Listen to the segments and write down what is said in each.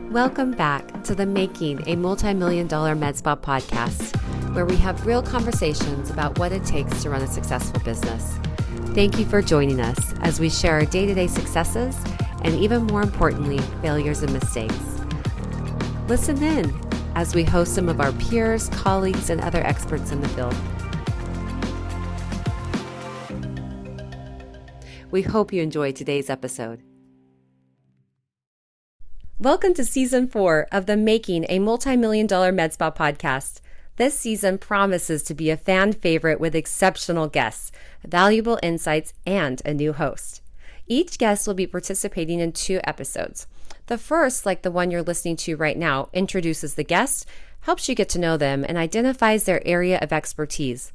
Welcome back to the Making a Multi-Million-Dollar Med Spa podcast, where we have real conversations about what it takes to run a successful business. Thank you for joining us as we share our day-to-day successes and, even more importantly, failures and mistakes. Listen in as we host some of our peers, colleagues, and other experts in the field. We hope you enjoyed today's episode. Welcome to Season 4 of the Making a Multi-Million-Dollar Med Spa podcast. This season promises to be a fan favorite with exceptional guests, valuable insights, and a new host. Each guest will be participating in 2 episodes. The first, like the one you're listening to right now, introduces the guest, helps you get to know them, and identifies their area of expertise.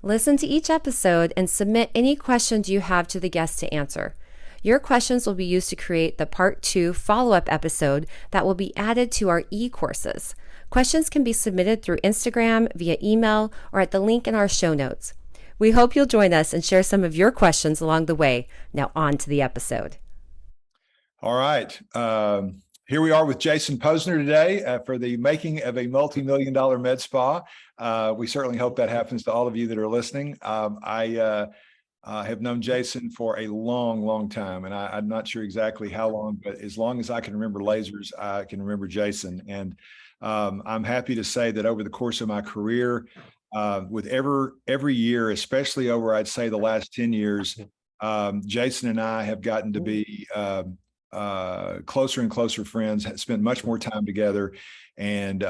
Listen to each episode and submit any questions you have to the guest to answer. Your questions will be used to create the Part 2 follow-up episode that will be added to our e-courses. Questions can be submitted through Instagram, via email, or at the link in our show notes. We hope you'll join us and share some of your questions along the way. Now on to the episode. All right. Here we are with Jason Pozner today for the Making of a Multi-Million-Dollar Med Spa. We certainly hope that happens to all of you that are listening. I have known Jason for a long, long time, and I'm not sure exactly how long, but as long as I can remember lasers, I can remember Jason. And I'm happy to say that over the course of my career, with every year, especially over, I'd say, the last 10 years, Jason and I have gotten to be closer and closer friends, spent much more time together. And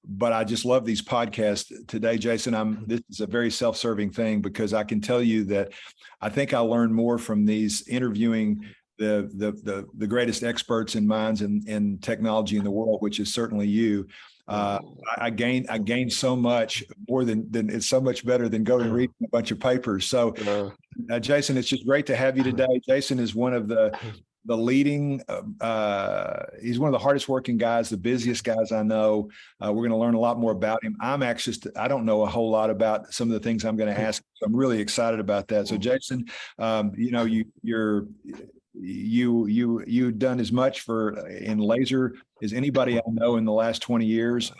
but I just love these podcasts today, Jason. This is a very self-serving thing because I can tell you that I think I learned more from these interviewing the greatest experts and minds in technology in the world, which is certainly you. I gained so much more than it's so much better than going and reading a bunch of papers. So, Jason, it's just great to have you today. Jason is one of the leading, he's one of the hardest working guys, the busiest guys I know. We're going to learn a lot more about him. I don't know a whole lot about some of the things I'm going to ask. So I'm really excited about that. So Jason, you've done as much in laser as anybody I know in the last 20 years,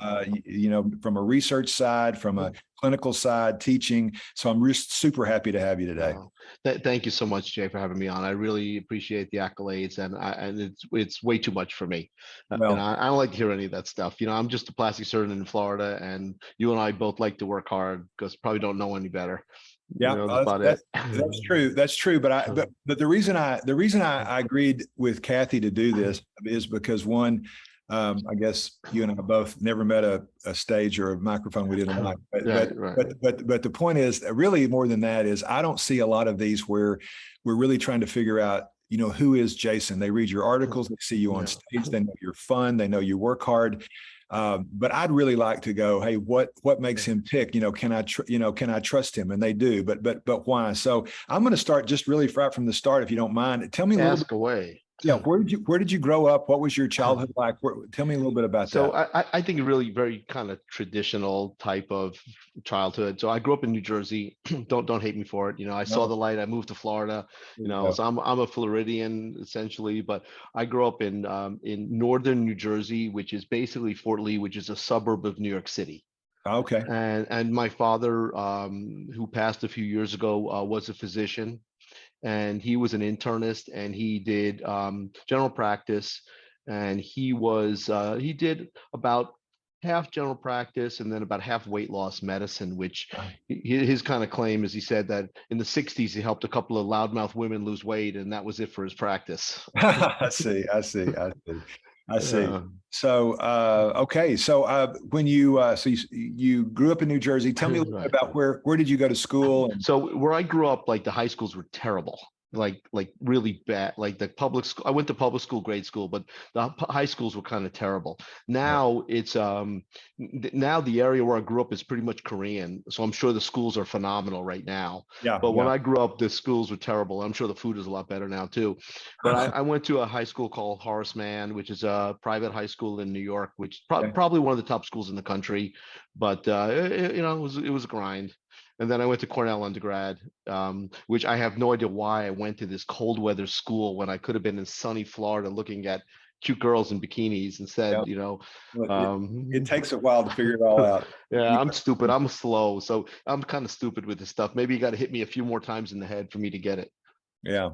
from a research side, from a clinical side, teaching. So I'm just super happy to have you today. Wow. Thank you so much, Jay, for having me on. I really appreciate the accolades, and it's way too much for me. Well, and I don't like to hear any of that stuff. I'm just a plastic surgeon in Florida, and you and I both like to work hard because probably don't know any better. Yeah, that's true. That's true. But the reason I agreed with Kathy to do this is because one, I guess you and I both never met a stage or a microphone we didn't like. But the point is, really more than that, is I don't see a lot of these where we're really trying to figure out, who is Jason. They read your articles, they see you on stage, they know you're fun, they know you work hard. But I'd really like to go, hey, what makes him tick? Can I trust him? And they do, but why? So I'm going to start just really right from the start, if you don't mind. Tell me a little bit. Ask away. Yeah, where did you grow up? What was your childhood like? Tell me a little bit about that. So I think a really very kind of traditional type of childhood. So I grew up in New Jersey. Don't hate me for it. I saw the light. I moved to Florida. So I'm a Floridian essentially, but I grew up in northern New Jersey, which is basically Fort Lee, which is a suburb of New York City. Okay. And my father, who passed a few years ago, was a physician. And he was an internist, and he did general practice, and he did about half general practice and then about half weight loss medicine, which his kind of claim is, he said that in the 60s he helped a couple of loudmouth women lose weight, and that was it for his practice. I see. So, okay. So when you grew up in New Jersey, tell me a little bit about where did you go to school? So where I grew up, like the high schools were terrible. Like really bad. Like the public school, I went to public school, grade school, but the high schools were kind of terrible. Now it's now the area where I grew up is pretty much Korean, so I'm sure the schools are phenomenal right now. But when I grew up, the schools were terrible. I'm sure the food is a lot better now too. But I went to a high school called Horace Mann, which is a private high school in New York, which probably one of the top schools in the country. But it was a grind. And then I went to Cornell undergrad, which I have no idea why I went to this cold weather school when I could have been in sunny Florida looking at cute girls in bikinis instead, Yeah. you know. Well, it takes a while to figure it all out. Yeah, I'm stupid. I'm slow. So I'm kind of stupid with this stuff. Maybe you got to hit me a few more times in the head for me to get it. Yeah.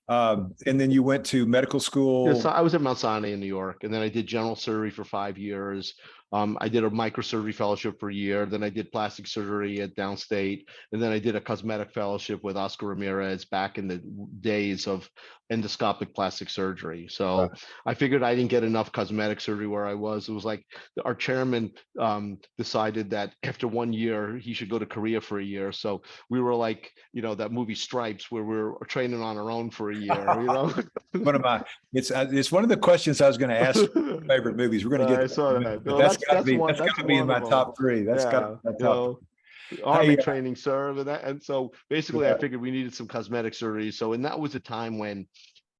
And then you went to medical Yeah, school. so I was at Mount Sinai in New York, and then I did general surgery for 5 years. I did a microsurgery fellowship for a year. Then I did plastic surgery at Downstate, and then I did a cosmetic fellowship with Oscar Ramirez back in the days of endoscopic plastic surgery. So I figured I didn't get enough cosmetic surgery where I was. It was like our chairman decided that after 1 year he should go to Korea for a year. So we were like, you know, that movie Stripes where we're training on our own for a year. You know, It's one of the questions I was going to ask you. Favorite movies. We're going to get. I saw that. But No, that's got that's to be in one my of them. top three. That's got to be my You top. know, Army Hey, training, serve, and so basically, yeah. I figured we needed some cosmetic surgery. So, and that was a time when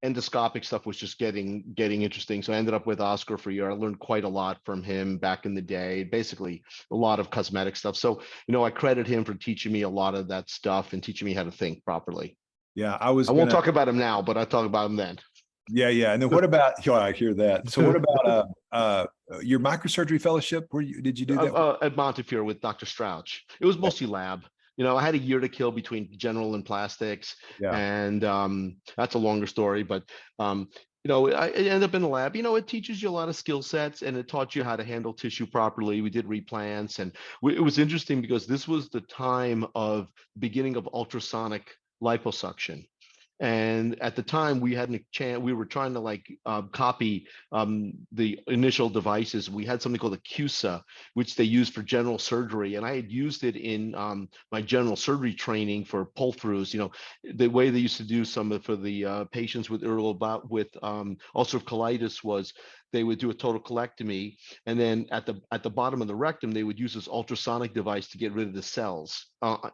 endoscopic stuff was just getting interesting. So I ended up with Oscar for a year. I learned quite a lot from him back in the day, basically a lot of cosmetic stuff. So, you know, I credit him for teaching me a lot of that stuff and teaching me how to think properly. Yeah, I won't talk about him now, but I talk about him then. Yeah. And then what about, I hear that. So what about your microsurgery fellowship? Did you do that? At Montefiore with Dr. Strouch. It was mostly lab. You know, I had a year to kill between general and plastics, and that's a longer story. But you know, I ended up in the lab. You know, it teaches you a lot of skill sets, and it taught you how to handle tissue properly. We did replants, and it was interesting because this was the time of beginning of ultrasonic liposuction. And at the time, we hadn't chance. We were trying to like copy the initial devices. We had something called a CUSA, which they used for general surgery, and I had used it in my general surgery training for pull-throughs. You know, the way they used to do some for the patients with ulcerative colitis was they would do a total colectomy, and then at the bottom of the rectum, they would use this ultrasonic device to get rid of the cells,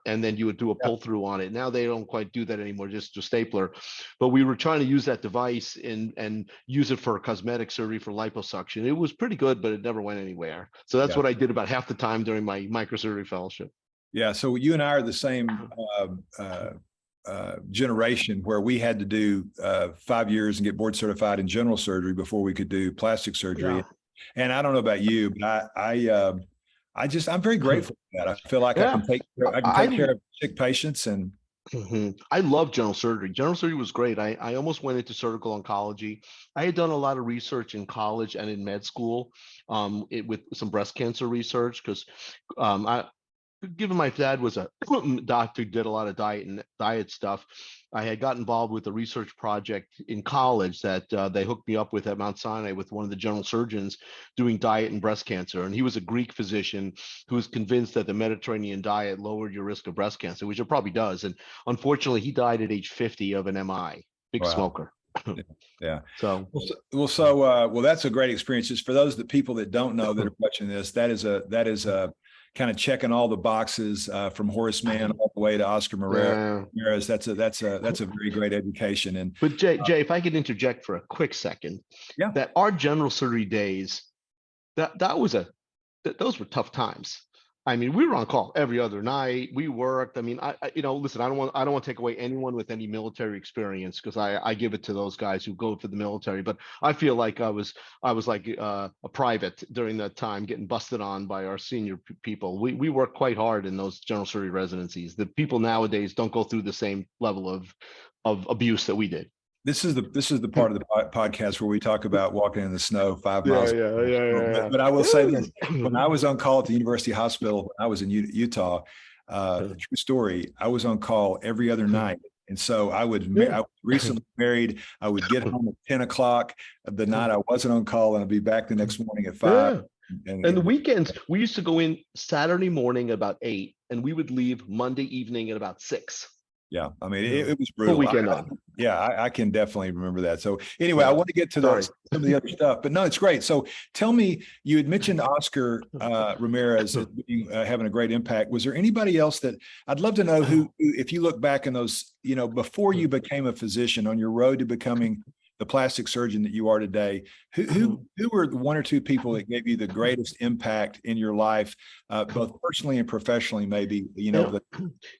and then you would do a pull-through on it. Now they don't quite do that anymore, just a stapler. But we were trying to use that device and use it for cosmetic surgery for liposuction. It was pretty good, but it never went anywhere. So that's what I did about half the time during my microsurgery fellowship. Yeah. So you and I are the same generation where we had to do 5 years and get board certified in general surgery before we could do plastic surgery. Yeah. And I don't know about you, but I'm very grateful for that. I feel like I can take care of sick patients. And I love general surgery. General surgery was great. I almost went into surgical oncology. I had done a lot of research in college and in med school with some breast cancer research because given my dad was a doctor, did a lot of diet stuff. I had got involved with a research project in college that they hooked me up with at Mount Sinai with one of the general surgeons doing diet and breast cancer. And he was a Greek physician who was convinced that the Mediterranean diet lowered your risk of breast cancer, which it probably does. And unfortunately, he died at age 50 of an MI, big smoker. Yeah. So that's a great experience. Just for those people that don't know that are watching this, that is a kind of checking all the boxes from Horace Mann all the way to Oscar Ramirez. That's a very great education. But Jay, if I could interject for a quick second, that our general surgery days, those were tough times. I mean, we were on call every other night. We worked. I mean, listen, I don't want to take away anyone with any military experience because I give it to those guys who go for the military. But I feel like I was like a private during that time, getting busted on by our senior people. We worked quite hard in those general surgery residencies. The people nowadays don't go through the same level of abuse that we did. This is the part of the podcast where we talk about walking in the snow 5 miles. Yeah. But I will say this: when I was on call at the University Hospital, when I was in Utah, true story, I was on call every other night. And so I was recently married. I would get home at 10 o'clock the night I wasn't on call, and I'd be back the next morning at 5. And the weekends, we used to go in Saturday morning about 8, and we would leave Monday evening at about 6. Yeah, I mean, it was brutal. Full weekend on. I can definitely remember that. So anyway, I want to get to some of the other stuff, but no, it's great. So tell me, you had mentioned Oscar Ramirez having a great impact. Was there anybody else that I'd love to know who, if you look back in those, before you became a physician on your road to becoming the plastic surgeon that you are today, who were the one or two people that gave you the greatest impact in your life, both personally and professionally, maybe,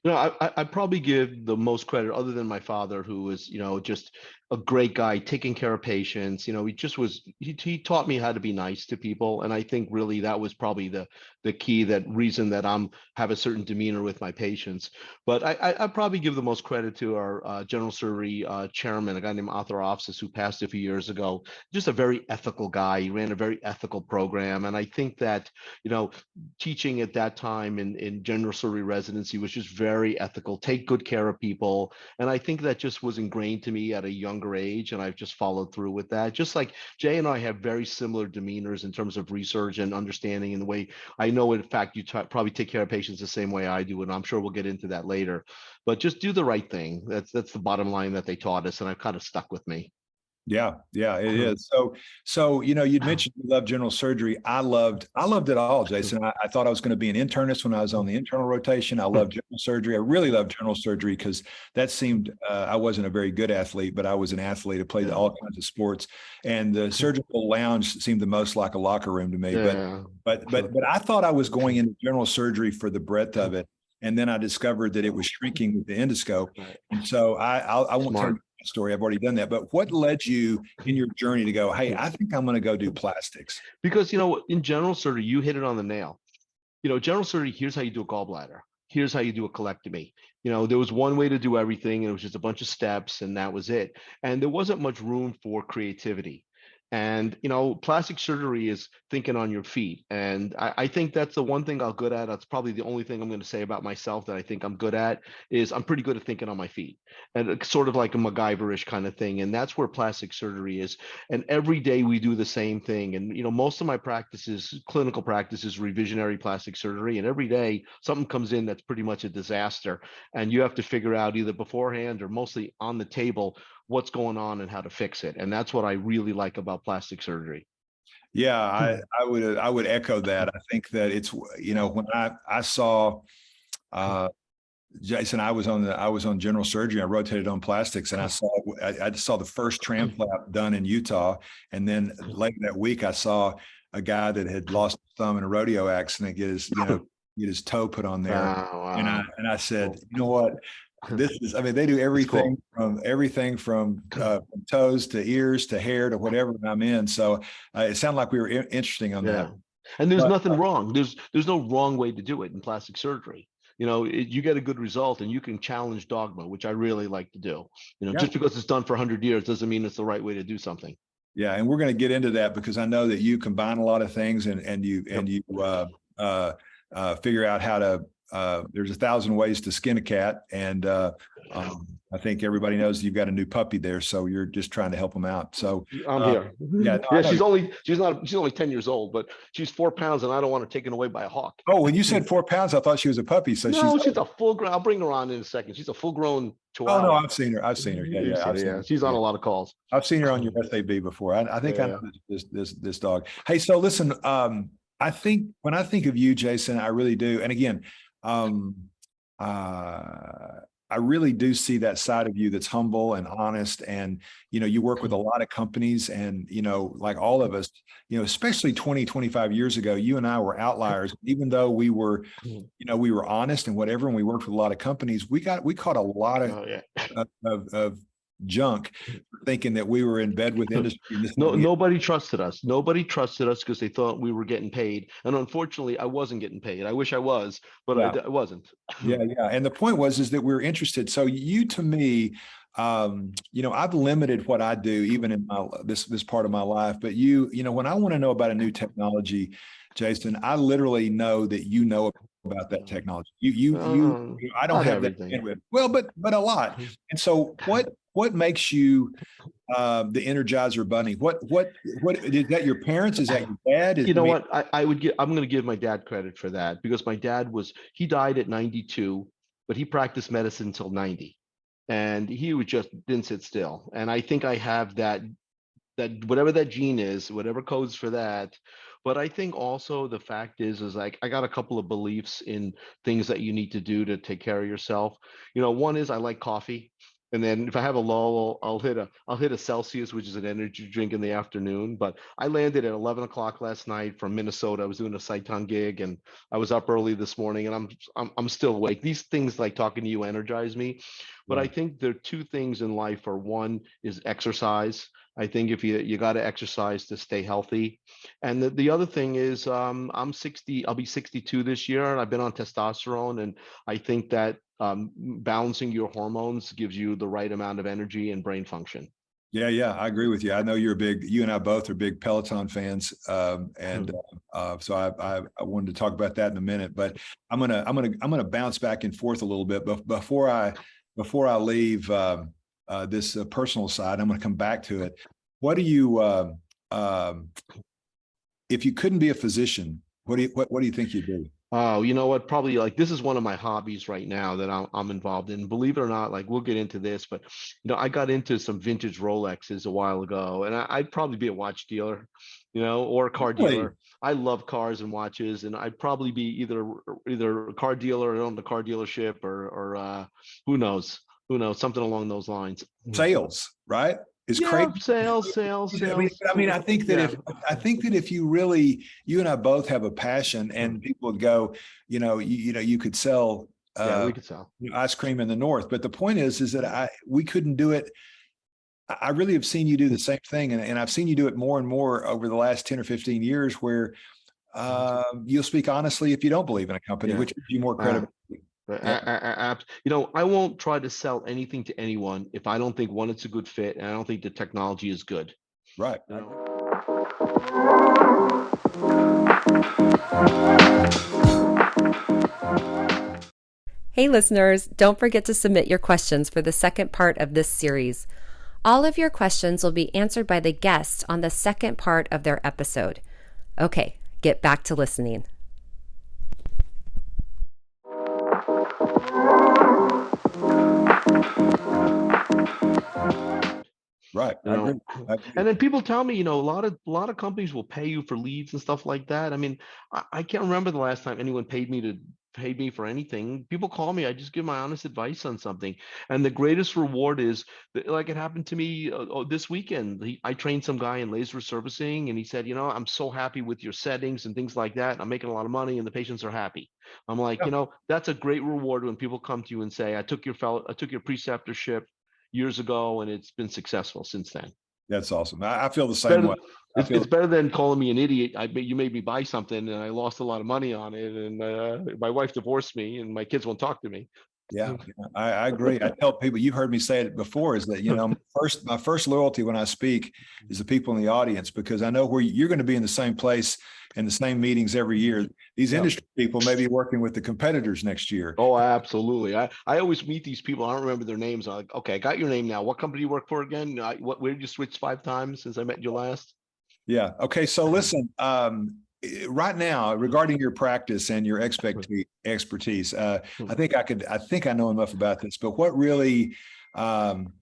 I probably give the most credit, other than my father, who was, just a great guy, taking care of patients. He just was, he taught me how to be nice to people. And I think really that was probably the key, that reason that have a certain demeanor with my patients. But I probably give the most credit to our general surgery chairman, a guy named Arthur Ofsis, who passed a few years ago. Just a very ethical guy. He ran a very ethical program. And I think that, teaching at that time in general surgery residency was just very ethical, take good care of people. And I think that just was ingrained to me at a younger age, and I've just followed through with that. Just like Jay and I have very similar demeanors in terms of research and understanding, and the way I know, in fact, you probably take care of patients the same way I do, and I'm sure we'll get into that later. But just do the right thing. That's the bottom line that they taught us, and I've kind of stuck with me. Yeah, it is. So you'd mentioned you love general surgery. I loved it all, Jason. I thought I was going to be an internist when I was on the internal rotation. I loved general surgery. I really loved general surgery because that seemed, I wasn't a very good athlete, but I was an athlete. I played all kinds of sports, and the surgical lounge seemed the most like a locker room to me. But I thought I was going into general surgery for the breadth of it. And then I discovered that it was shrinking with the endoscope. And so I won't tell you the story. I've already done that. But what led you in your journey to go, hey, I think I'm going to go do plastics? Because, in general surgery, you hit it on the nail. General surgery, here's how you do a gallbladder. Here's how you do a colectomy. There was one way to do everything, and it was just a bunch of steps, and that was it. And there wasn't much room for creativity. And, plastic surgery is thinking on your feet. And I think that's the one thing I'm good at. That's probably the only thing I'm going to say about myself that I think I'm good at, is I'm pretty good at thinking on my feet, and it's sort of like a MacGyver-ish kind of thing. And that's where plastic surgery is. And every day we do the same thing. And, most of my clinical practice is revisionary plastic surgery. And every day something comes in that's pretty much a disaster. And you have to figure out, either beforehand or mostly on the table, what's going on and how to fix it. And that's what I really like about plastic surgery. Yeah, I would echo that. I think that it's, when I saw Jason, I was on general surgery. I rotated on plastics, and I saw the first tram flap done in Utah. And then later that week, I saw a guy that had lost his thumb in a rodeo accident get his toe put on there. Wow. And I said, you know what? This is, they do everything from toes to ears to hair to whatever I'm in. So it sounded like we were interesting on that. And there's nothing wrong. There's no wrong way to do it in plastic surgery. You get a good result, and you can challenge dogma, which I really like to do. Just because it's done for 100 years doesn't mean it's the right way to do something. Yeah, and we're going to get into that, because I know that you combine a lot of things, and you figure out how to. There's 1,000 ways to skin a cat, and I think everybody knows you've got a new puppy there, so you're just trying to help them out. So I'm here. She's only 10 years old, but she's 4 pounds, and I don't want her taken away by a hawk. Oh, when you said 4 pounds, I thought she was a puppy. So she's a full grown. I'll bring her on in a second. She's a full grown chihuahua. Oh no, I've seen her. Yeah. She's on a lot of calls. I've seen her on your SAB before. I think I know this dog. Hey, so listen, I think when I think of you, Jason, I really do. And again, I really do see that side of you that's humble and honest. And, you work with a lot of companies, and, like all of us, especially 20, 25 years ago, you and I were outliers. Even though we were, we were honest and whatever, and we worked with a lot of companies, we caught a lot of junk thinking that we were in bed with industry. Nobody trusted us. Nobody trusted us because they thought we were getting paid. And unfortunately, I wasn't getting paid. I wish I was, but I wasn't. Yeah. And the point is that we're interested. So you, to me, I've limited what I do, even in this part of my life. But when I want to know about a new technology, Jason, I literally know that you know about that technology. I don't have that bandwidth. Well, but a lot. And so what makes you the Energizer Bunny? What is that? Your parents? Is that your dad? I'm going to give my dad credit for that, because my dad he died at 92, but he practiced medicine until 90, and he didn't sit still. And I think I have that whatever that gene is, whatever codes for that. But I think also the fact is like, I got a couple of beliefs in things that you need to do to take care of yourself. One is I like coffee. And then if I have a lull, I'll hit a Celsius, which is an energy drink in the afternoon. But I landed at 11 o'clock last night from Minnesota. I was doing a Saigon gig, and I was up early this morning, and I'm still awake. These things like talking to you energize me. But I Yeah. think there are two things in life. Are one is exercise. I think if you got to exercise to stay healthy, and the other thing is I'm 60. I'll be 62 this year, and I've been on testosterone, and I think that balancing your hormones gives you the right amount of energy and brain function. Yeah, yeah, I agree with you. I know you and I both are big Peloton fans, so I wanted to talk about that in a minute. But I'm gonna bounce back and forth a little bit. But before I leave this personal side, I'm gonna come back to it. What do you if you couldn't be a physician, what do you think you'd do? Oh, you know what? Probably like this is one of my hobbies right now that I'm involved in. Believe it or not, like we'll get into this, but I got into some vintage Rolexes a while ago, and I'd probably be a watch dealer, or a car Really? dealer. I love cars and watches, and I'd probably be either a car dealer or own the car dealership, or who knows, something along those lines. Sales, right? Is crazy. Yeah, sales. I think that if you and I both have a passion, and people would go, you could sell Yeah, we could sell ice cream in the north. But the point is that we couldn't do it. I really have seen you do the same thing, and I've seen you do it more and more over the last 10 or 15 years, where you'll speak honestly if you don't believe in a company, Yeah. which gives you more credibility. I won't try to sell anything to anyone if I don't think one, it's a good fit, and I don't think the technology is good. Right. Hey listeners, don't forget to submit your questions for the second part of this series. All of your questions will be answered by the guests on the second part of their episode. Okay, get back to listening. Right. I agree. And then people tell me, a lot of companies will pay you for leads and stuff like that. I mean, I can't remember the last time anyone paid me for anything. People call me, I just give my honest advice on something. And the greatest reward is like it happened to me this weekend. I trained some guy in laser servicing, and he said, I'm so happy with your settings and things like that. I'm making a lot of money and the patients are happy. I'm like, that's a great reward when people come to you and say, I took your preceptorship years ago, and it's been successful since then. That's awesome. I feel the same way. It's better than calling me an idiot. You made me buy something, and I lost a lot of money on it, and my wife divorced me, and my kids won't talk to me. Yeah, I agree. I tell people, you've heard me say it before, is that, my first loyalty when I speak is the people in the audience, because I know where you're going to be in the same place and the same meetings every year. These industry people may be working with the competitors next year. Oh, absolutely. I always meet these people. I don't remember their names. I'm like, okay, I got your name now. What company do you work for again? Where did you switch 5 times since I met you last? Yeah. Okay. So listen, right now, regarding your practice and your expertise, I think I know enough about this, but what really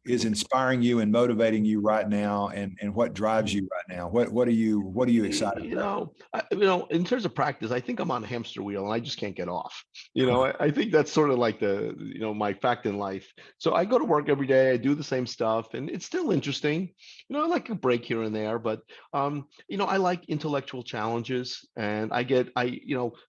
is inspiring you and motivating you right now, and what drives you right now? What are you excited about? In terms of practice, I think I'm on a hamster wheel and I just can't get off. I think that's sort of like my fact in life. So I go to work every day, I do the same stuff, and it's still interesting. I like a break here and there, but I like intellectual challenges, and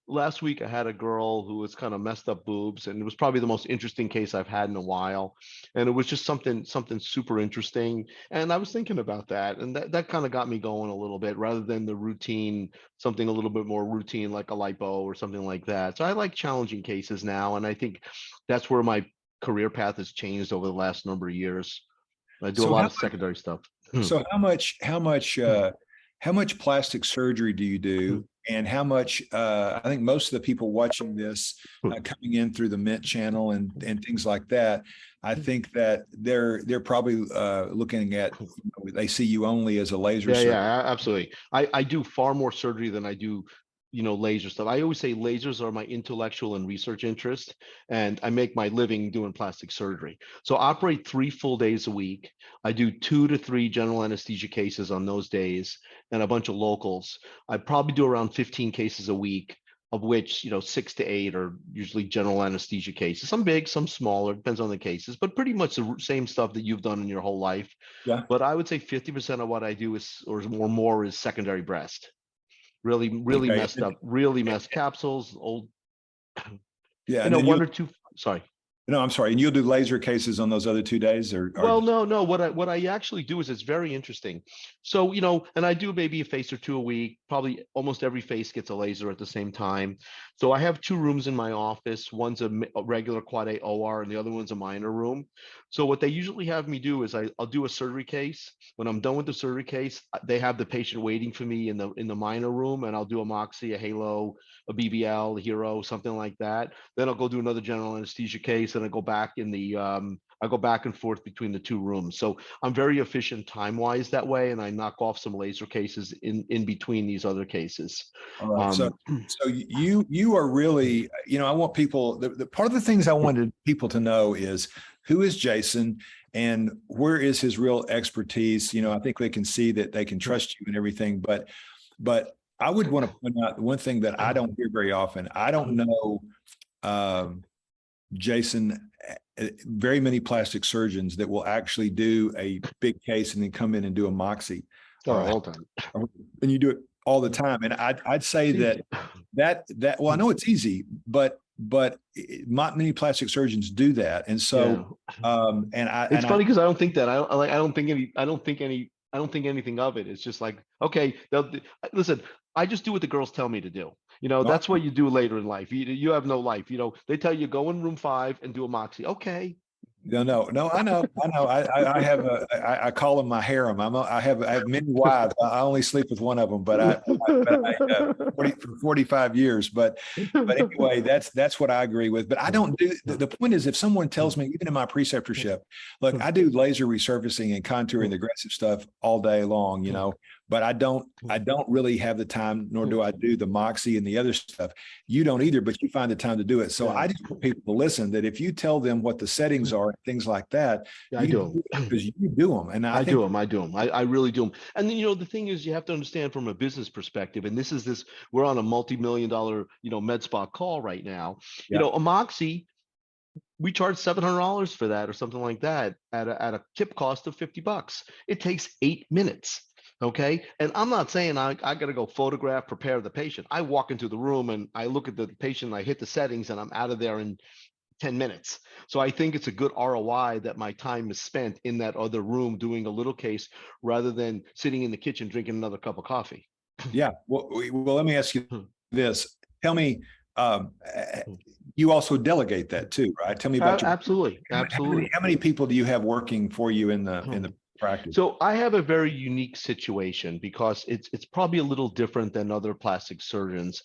last week I had a girl who was kind of messed up boobs, and it was probably the most interesting case I've had in a while. And it was just something super interesting. And I was thinking about that, and that kind of got me going a little bit, rather than the routine, something a little bit more routine like a lipo or something like that. So I like challenging cases now, and I think that's where my career path has changed over the last number of years. I do a lot of secondary stuff. So how much plastic surgery do you do? And how much, I think most of the people watching this coming in through the Mint channel and things like that, I think that they're probably looking at, they see you only as a laser surgeon. Yeah, absolutely. I do far more surgery than I do laser stuff. I always say lasers are my intellectual and research interest, and I make my living doing plastic surgery. So I operate 3 full days a week. I do 2 to 3 general anesthesia cases on those days, and a bunch of locals. I probably do around 15 cases a week of which 6 to 8 are usually general anesthesia cases. Some big, some smaller, depends on the cases, but pretty much the same stuff that you've done in your whole life. Yeah. But I would say 50% of what I do is, or more, is secondary breast. Really Okay. messed up, really messed capsules, old, Yeah. And then one or two. Sorry. No, I'm sorry. And you'll do laser cases on those other 2 days, or Well, no. What I actually do is, it's very interesting. So, and I do maybe a face or two a week. Probably almost every face gets a laser at the same time. So I have 2 rooms in my office. One's a regular quad A OR, and the other one's a minor room. So what they usually have me do is I'll do a surgery case. When I'm done with the surgery case, they have the patient waiting for me in the minor room, and I'll do a Moxie, a Halo, a BBL, a Hero, something like that. Then I'll go do another general anesthesia case, and I go back in the I go back and forth between the 2 rooms. So I'm very efficient time-wise that way, and I knock off some laser cases in between these other cases. All right. So you are really, I want people, the part of the things I wanted people to know is, who is Jason and where is his real expertise? I think they can see that they can trust you and everything, but I would want to point out one thing that I don't hear very often. I don't know, Jason, very many plastic surgeons that will actually do a big case and then come in and do a Moxie. All the time. And you do it all the time. And I'd say that well, I know it's easy, but not many plastic surgeons do that. And so, it's funny because I don't think that. I don't think anything of it. It's just like, okay, listen, I just do what the girls tell me to do. That's what you do later in life. You have no life. They tell you go in room 5 and do a Moxie. Okay. No, I know. I have I call them my harem. I have many wives. I only sleep with one of them, but for 45 years. But anyway, that's what I agree with. But I don't do. The point is, if someone tells me, even in my preceptorship, look, I do laser resurfacing and contouring, aggressive stuff all day long. But I don't really have the time, nor do I do the Moxie and the other stuff. You don't either, but you find the time to do it. So I just want people to listen, that if you tell them what the settings are, things like that, I do them because you do them. And I do them. I really do them. And then, the thing is, you have to understand from a business perspective, and we're on a multi-million-dollar, med spa call right now. A Moxie, we charge $700 for that or something like that at a tip cost of $50. It takes 8 minutes. Okay. And I'm not saying I got to go photograph, prepare the patient. I walk into the room and I look at the patient, I hit the settings, and I'm out of there in 10 minutes. So I think it's a good ROI that my time is spent in that other room doing a little case rather than sitting in the kitchen drinking another cup of coffee. Yeah. Well, let me ask you this. Tell me, you also delegate that too, right? Tell me about Absolutely. How many people do you have working for you in the practice? So I have a very unique situation because it's probably a little different than other plastic surgeons.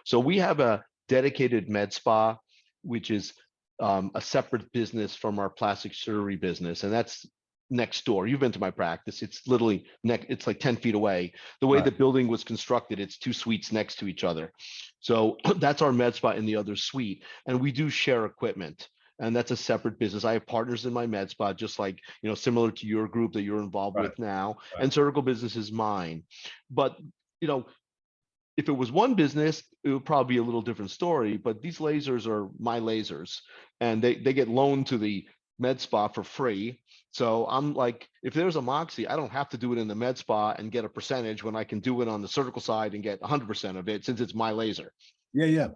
So we have a dedicated med spa, which is a separate business from our plastic surgery business, and that's next door. You've been to my practice. It's literally it's like 10 feet away. The way the building was constructed, it's 2 suites next to each other. So that's our med spa in the other suite, and we do share equipment. And that's a separate business. I have partners in my med spa, just like, similar to your group that you're involved with now. And surgical business is mine. But, if it was one business, it would probably be a little different story. But these lasers are my lasers, and they get loaned to the med spa for free. So I'm like, if there's a Moxie, I don't have to do it in the med spa and get a percentage when I can do it on the surgical side and get 100% of it, since it's my laser. Yeah.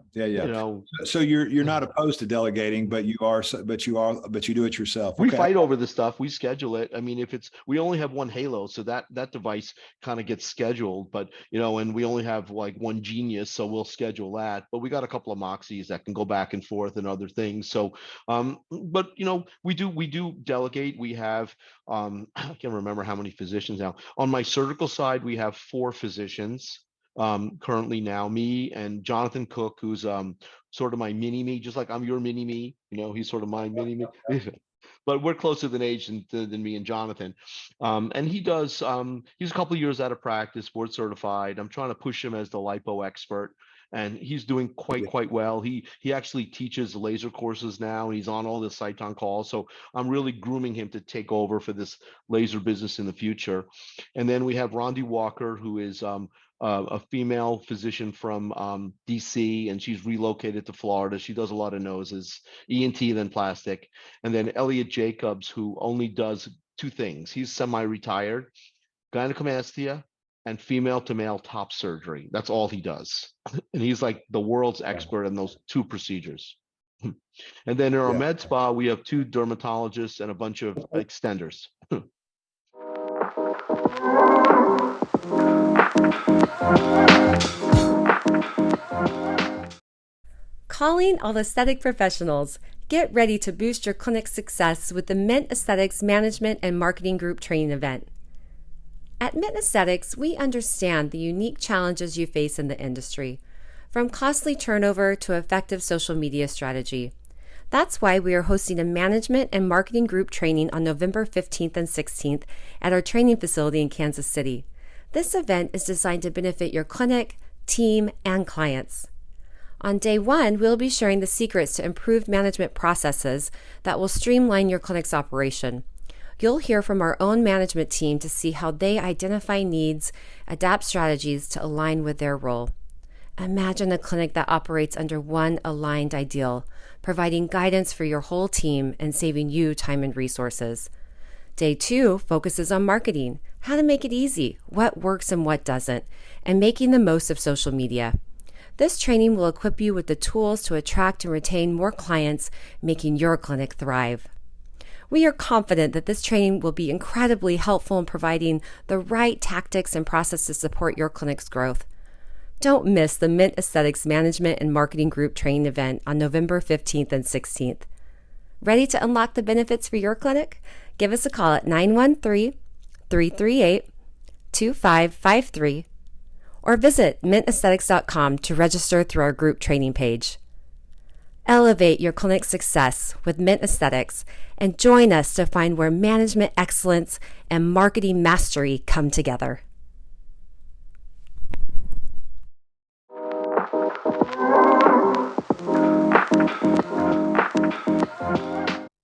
So you're not opposed to delegating, but you do it yourself. We fight over the stuff. We schedule it. I mean, we only have one Halo, so that device kind of gets scheduled, but and we only have like one Genius, so we'll schedule that. But we got a couple of Moxies that can go back and forth and other things. So, but we do delegate. We have I can't remember how many physicians now. On my surgical side, we have 4 physicians. Currently now, me and Jonathan Cook, who's sort of my mini me, just like I'm your mini me, he's sort of my mini me. But we're closer in age than me and Jonathan. And he does, he's a couple of years out of practice, board certified. I'm trying to push him as the lipo expert. and he's doing quite well. He actually teaches laser courses now, and he's on all the Sciton calls. So I'm really grooming him to take over for this laser business in the future. And then we have Rondi Walker, who is a female physician from DC, and she's relocated to Florida. She does a lot of noses, ENT, then plastic. And then Elliot Jacobs, who only does two things. He's semi-retired, gynecomastia and female to male top surgery. That's all he does. And he's like the world's expert in those two procedures. And then in our med spa, we have two dermatologists and a bunch of extenders. Calling all aesthetic professionals. Get ready to boost your clinic's success with the Mint Aesthetics Management and Marketing Group Training event. At Mint Aesthetics, we understand the unique challenges you face in the industry, from costly turnover to effective social media strategy. That's why we are hosting a management and marketing group training on November 15th and 16th at our training facility in Kansas City. This event is designed to benefit your clinic, team, and clients. On day one, we'll be sharing the secrets to improved management processes that will streamline your clinic's operation. You'll hear from our own management team to see how they identify needs, adapt strategies to align with their role. Imagine a clinic that operates under one aligned ideal, providing guidance for your whole team and saving you time and resources. Day two focuses on marketing, how to make it easy, what works and what doesn't, and making the most of social media. This training will equip you with the tools to attract and retain more clients, making your clinic thrive. We are confident that this training will be incredibly helpful in providing the right tactics and process to support your clinic's growth. Don't miss the Mint Aesthetics Management and Marketing Group Training event on November 15th and 16th. Ready to unlock the benefits for your clinic? Give us a call at 913-338-2553 or visit mintaesthetics.com to register through our group training page. Elevate your clinic success with Mint Aesthetics and join us to find where management excellence and marketing mastery come together.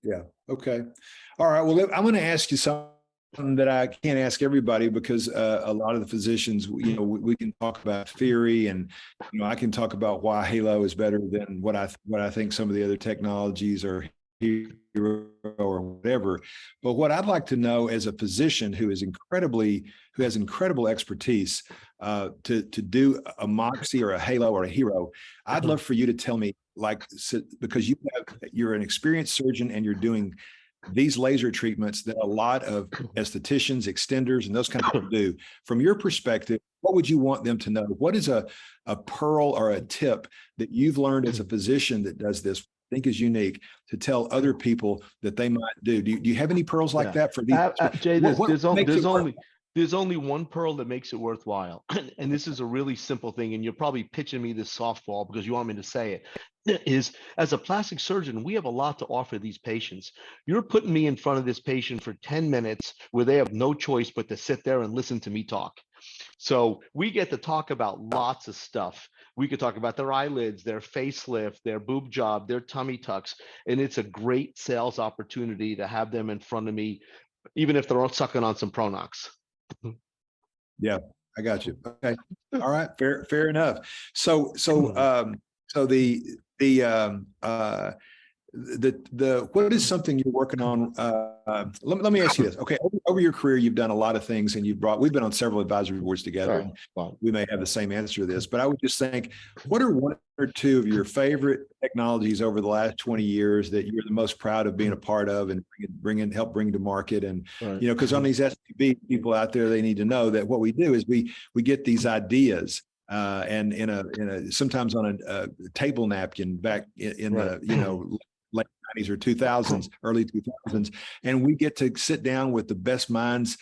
Yeah. Okay. All right. Well, I'm going to ask you something that I can't ask everybody because a lot of the physicians, we can talk about theory, and I can talk about why Halo is better than what I think some of the other technologies are hero or whatever. But what I'd like to know as a physician who has incredible expertise to do a Moxie or a Halo or a Hero, I'd love for you to tell me, because you're an experienced surgeon and you're doing these laser treatments that a lot of estheticians, extenders, and those kind of people do. From your perspective, what would you want them to know? What is a pearl or a tip that you've learned as a physician that does this, I think is unique, to tell other people that they might do? Do you have any pearls like that for these? Jay, there's only one pearl that makes it worthwhile. And this is a really simple thing. And you're probably pitching me this softball because you want me to say it. Is, as a plastic surgeon, we have a lot to offer these patients. You're putting me in front of this patient for 10 minutes where they have no choice but to sit there and listen to me talk. So we get to talk about lots of stuff. We could talk about their eyelids, their facelift, their boob job, their tummy tucks. And it's a great sales opportunity to have them in front of me, even if they're all sucking on some Pronox. Yeah, I got you. Okay. All right. Fair enough. So what is something you're working on? Let me ask you this. Okay. Over your career, you've done a lot of things, and we've been on several advisory boards together, and we may have the same answer to this, but I would just think, what are one or two of your favorite technologies over the last 20 years that you're the most proud of being a part of and help bring to market? And, because on these STB people out there, they need to know that what we do is we get these ideas and sometimes on a table napkin back in the, late 90s or 2000s, early 2000s. And we get to sit down with the best minds,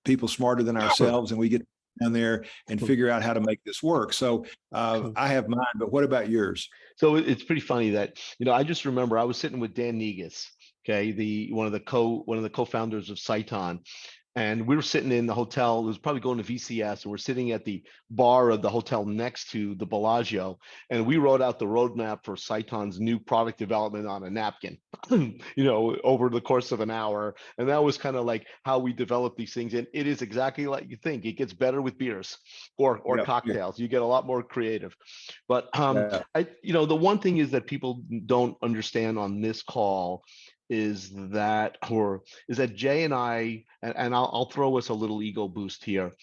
people smarter than ourselves, and we get down there and figure out how to make this work. So I have mine, but what about yours? So it's pretty funny that, I just remember I was sitting with Dan Negus, okay, one of the co-founders of Sciton. And we were sitting in the hotel. It was probably going to VCS, and we're sitting at the bar of the hotel next to the Bellagio, and we wrote out the roadmap for Saiton's new product development on a napkin, over the course of an hour. And that was kind of like how we develop these things. And it is exactly like you think. It gets better with beers or Yeah, cocktails. You get a lot more creative. But yeah, the one thing is that people don't understand on this call is that Jay and I, and I'll throw us a little ego boost here.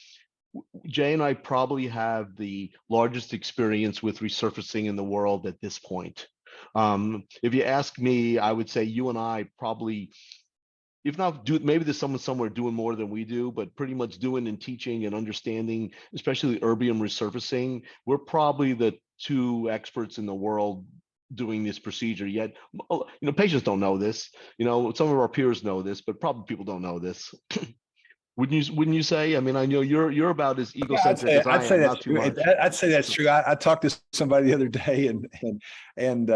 Jay and I probably have the largest experience with resurfacing in the world at this point. If you ask me, I would say you and I probably, if not maybe there's someone somewhere doing more than we do, but pretty much doing and teaching and understanding, especially erbium resurfacing. We're probably the two experts in the world doing this procedure. Yet patients don't know this. Some of our peers know this, but probably people don't know this. Wouldn't you say? I mean, I know you're about as yeah. egocentric as I I'd say am, that's not too true. much. I'd say that's true. I talked to somebody the other day, and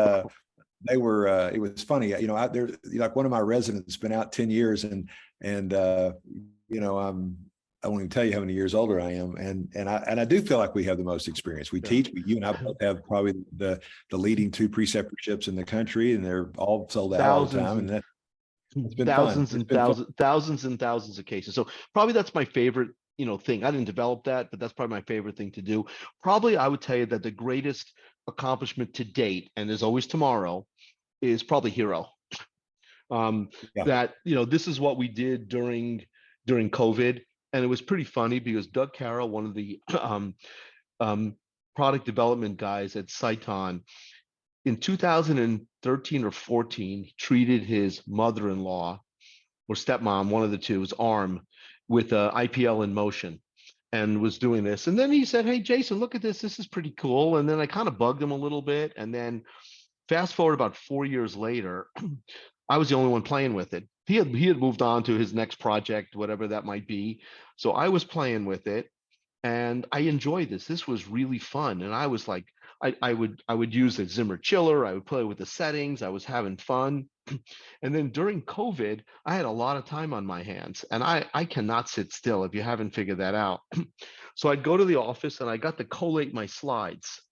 they were. It was funny. There, like one of my residents has been out 10 years, and I won't even tell you how many years older I am, and I do feel like we have the most experience. We teach. You and I both have probably the leading 2 preceptorships in the country, and they're all sold out all the time. And it's been fun. Thousands and thousands of cases. So probably that's my favorite, thing. I didn't develop that, but that's probably my favorite thing to do. Probably I would tell you that the greatest accomplishment to date, and there's always tomorrow, is probably Hero. Yeah. That this is what we did during COVID, and it was pretty funny because Doug Carroll, one of the product development guys at Saiton, in 2013 or 14, treated his mother-in-law or stepmom, one of the two, his arm with IPL in motion, and was doing this. And then he said, "Hey, Jason, look at this. This is pretty cool." And then I kind of bugged him a little bit. And then fast forward about 4 years later, I was the only one playing with it. He had moved on to his next project, whatever that might be. So I was playing with it, and I enjoyed this. This was really fun. And I was like, I would use the Zimmer chiller. I would play with the settings. I was having fun. And then during COVID, I had a lot of time on my hands, and I cannot sit still if you haven't figured that out. So I'd go to the office and I got to collate my slides.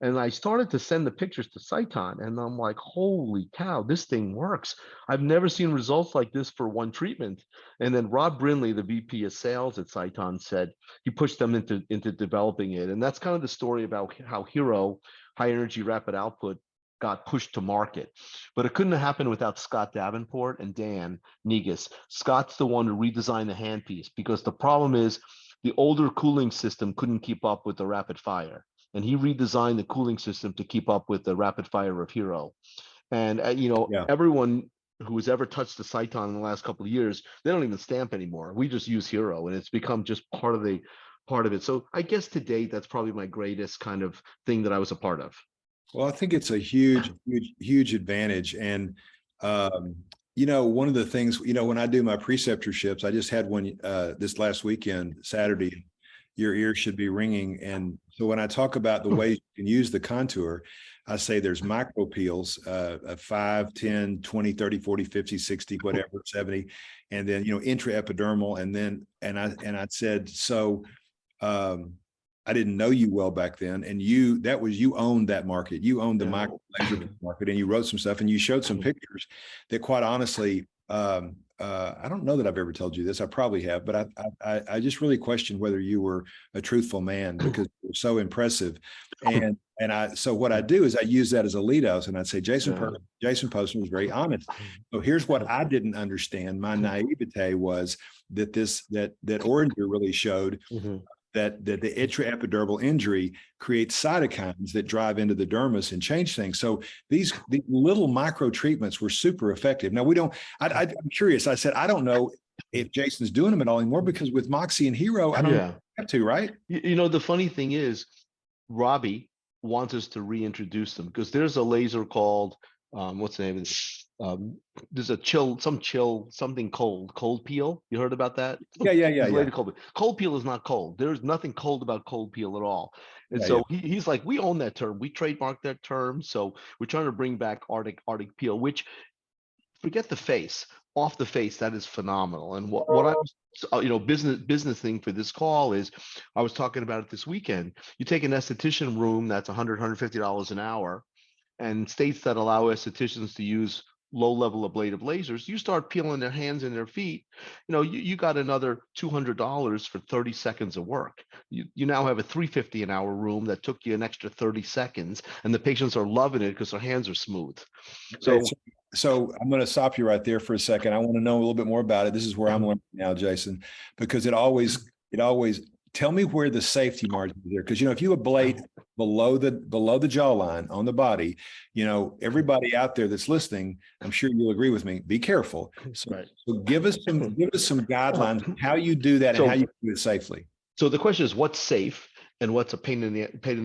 And I started to send the pictures to Saiton, and I'm like, holy cow, this thing works. I've never seen results like this for one treatment. And then Rob Brindley, the VP of sales at Saiton, said he pushed them into developing it. And that's kind of the story about how Hero, high energy rapid output, got pushed to market. But it couldn't have happened without Scott Davenport and Dan Negus. Scott's the one who redesigned the handpiece, because the problem is the older cooling system couldn't keep up with the rapid fire. And he redesigned the cooling system to keep up with the rapid fire of Hero. And Yeah. everyone who has ever touched the Saiton in the last couple of years, they don't even stamp anymore. We just use Hero, and it's become just part of it. So I guess to date, that's probably my greatest kind of thing that I was a part of. Well, I think it's a huge advantage. And, one of the things, when I do my preceptorships, I just had one this last weekend, Saturday. Your ears should be ringing. And so when I talk about the ways you can use the contour, I say there's micro peels, 5, 10, 20, 30, 40, 50, 60, whatever, 70. And then, intraepidermal. And I said, so, I didn't know you well back then. And you owned that market. You owned the micro laser market, and you wrote some stuff and you showed some pictures that, quite honestly, I don't know that I've ever told you this. I probably have, but I just really questioned whether you were a truthful man, because it was so impressive. So what I do is I use that as a lead out, and I'd say, Jason Pozner was very honest. So here's what I didn't understand. My naivete was that Oranger really showed that the intraepidermal injury creates cytokines that drive into the dermis and change things. So these little micro treatments were super effective. Now I'm curious. I said, I don't know if Jason's doing them at all anymore, because with Moxie and Hero, I don't have to, right? The funny thing is, Robbie wants us to reintroduce them, because there's a laser called, what's the name of this? There's a something cold peel. You heard about that? Yeah. Cold peel is not cold. There's nothing cold about cold peel at all. And he's like, we own that term. We trademarked that term. So we're trying to bring back Arctic peel, which, forget the face. off the face, that is phenomenal. And what I was, business thing for this call is, I was talking about it this weekend. You take an esthetician room that's $150 an hour, and states that allow estheticians to use low-level ablative lasers, you start peeling their hands and their feet, you got another $200 for 30 seconds of work. You now have a $350 an hour room that took you an extra 30 seconds, and the patients are loving it because their hands are smooth. So I'm going to stop you right there for a second. I want to know a little bit more about it. This is where I'm learning now, Jason, because it always tell me where the safety margin is there. Because, if you ablate below the jawline on the body, everybody out there that's listening, I'm sure you'll agree with me, be careful. So give us some guidelines on how you do that and how you do it safely. So the question is, what's safe and what's a pain in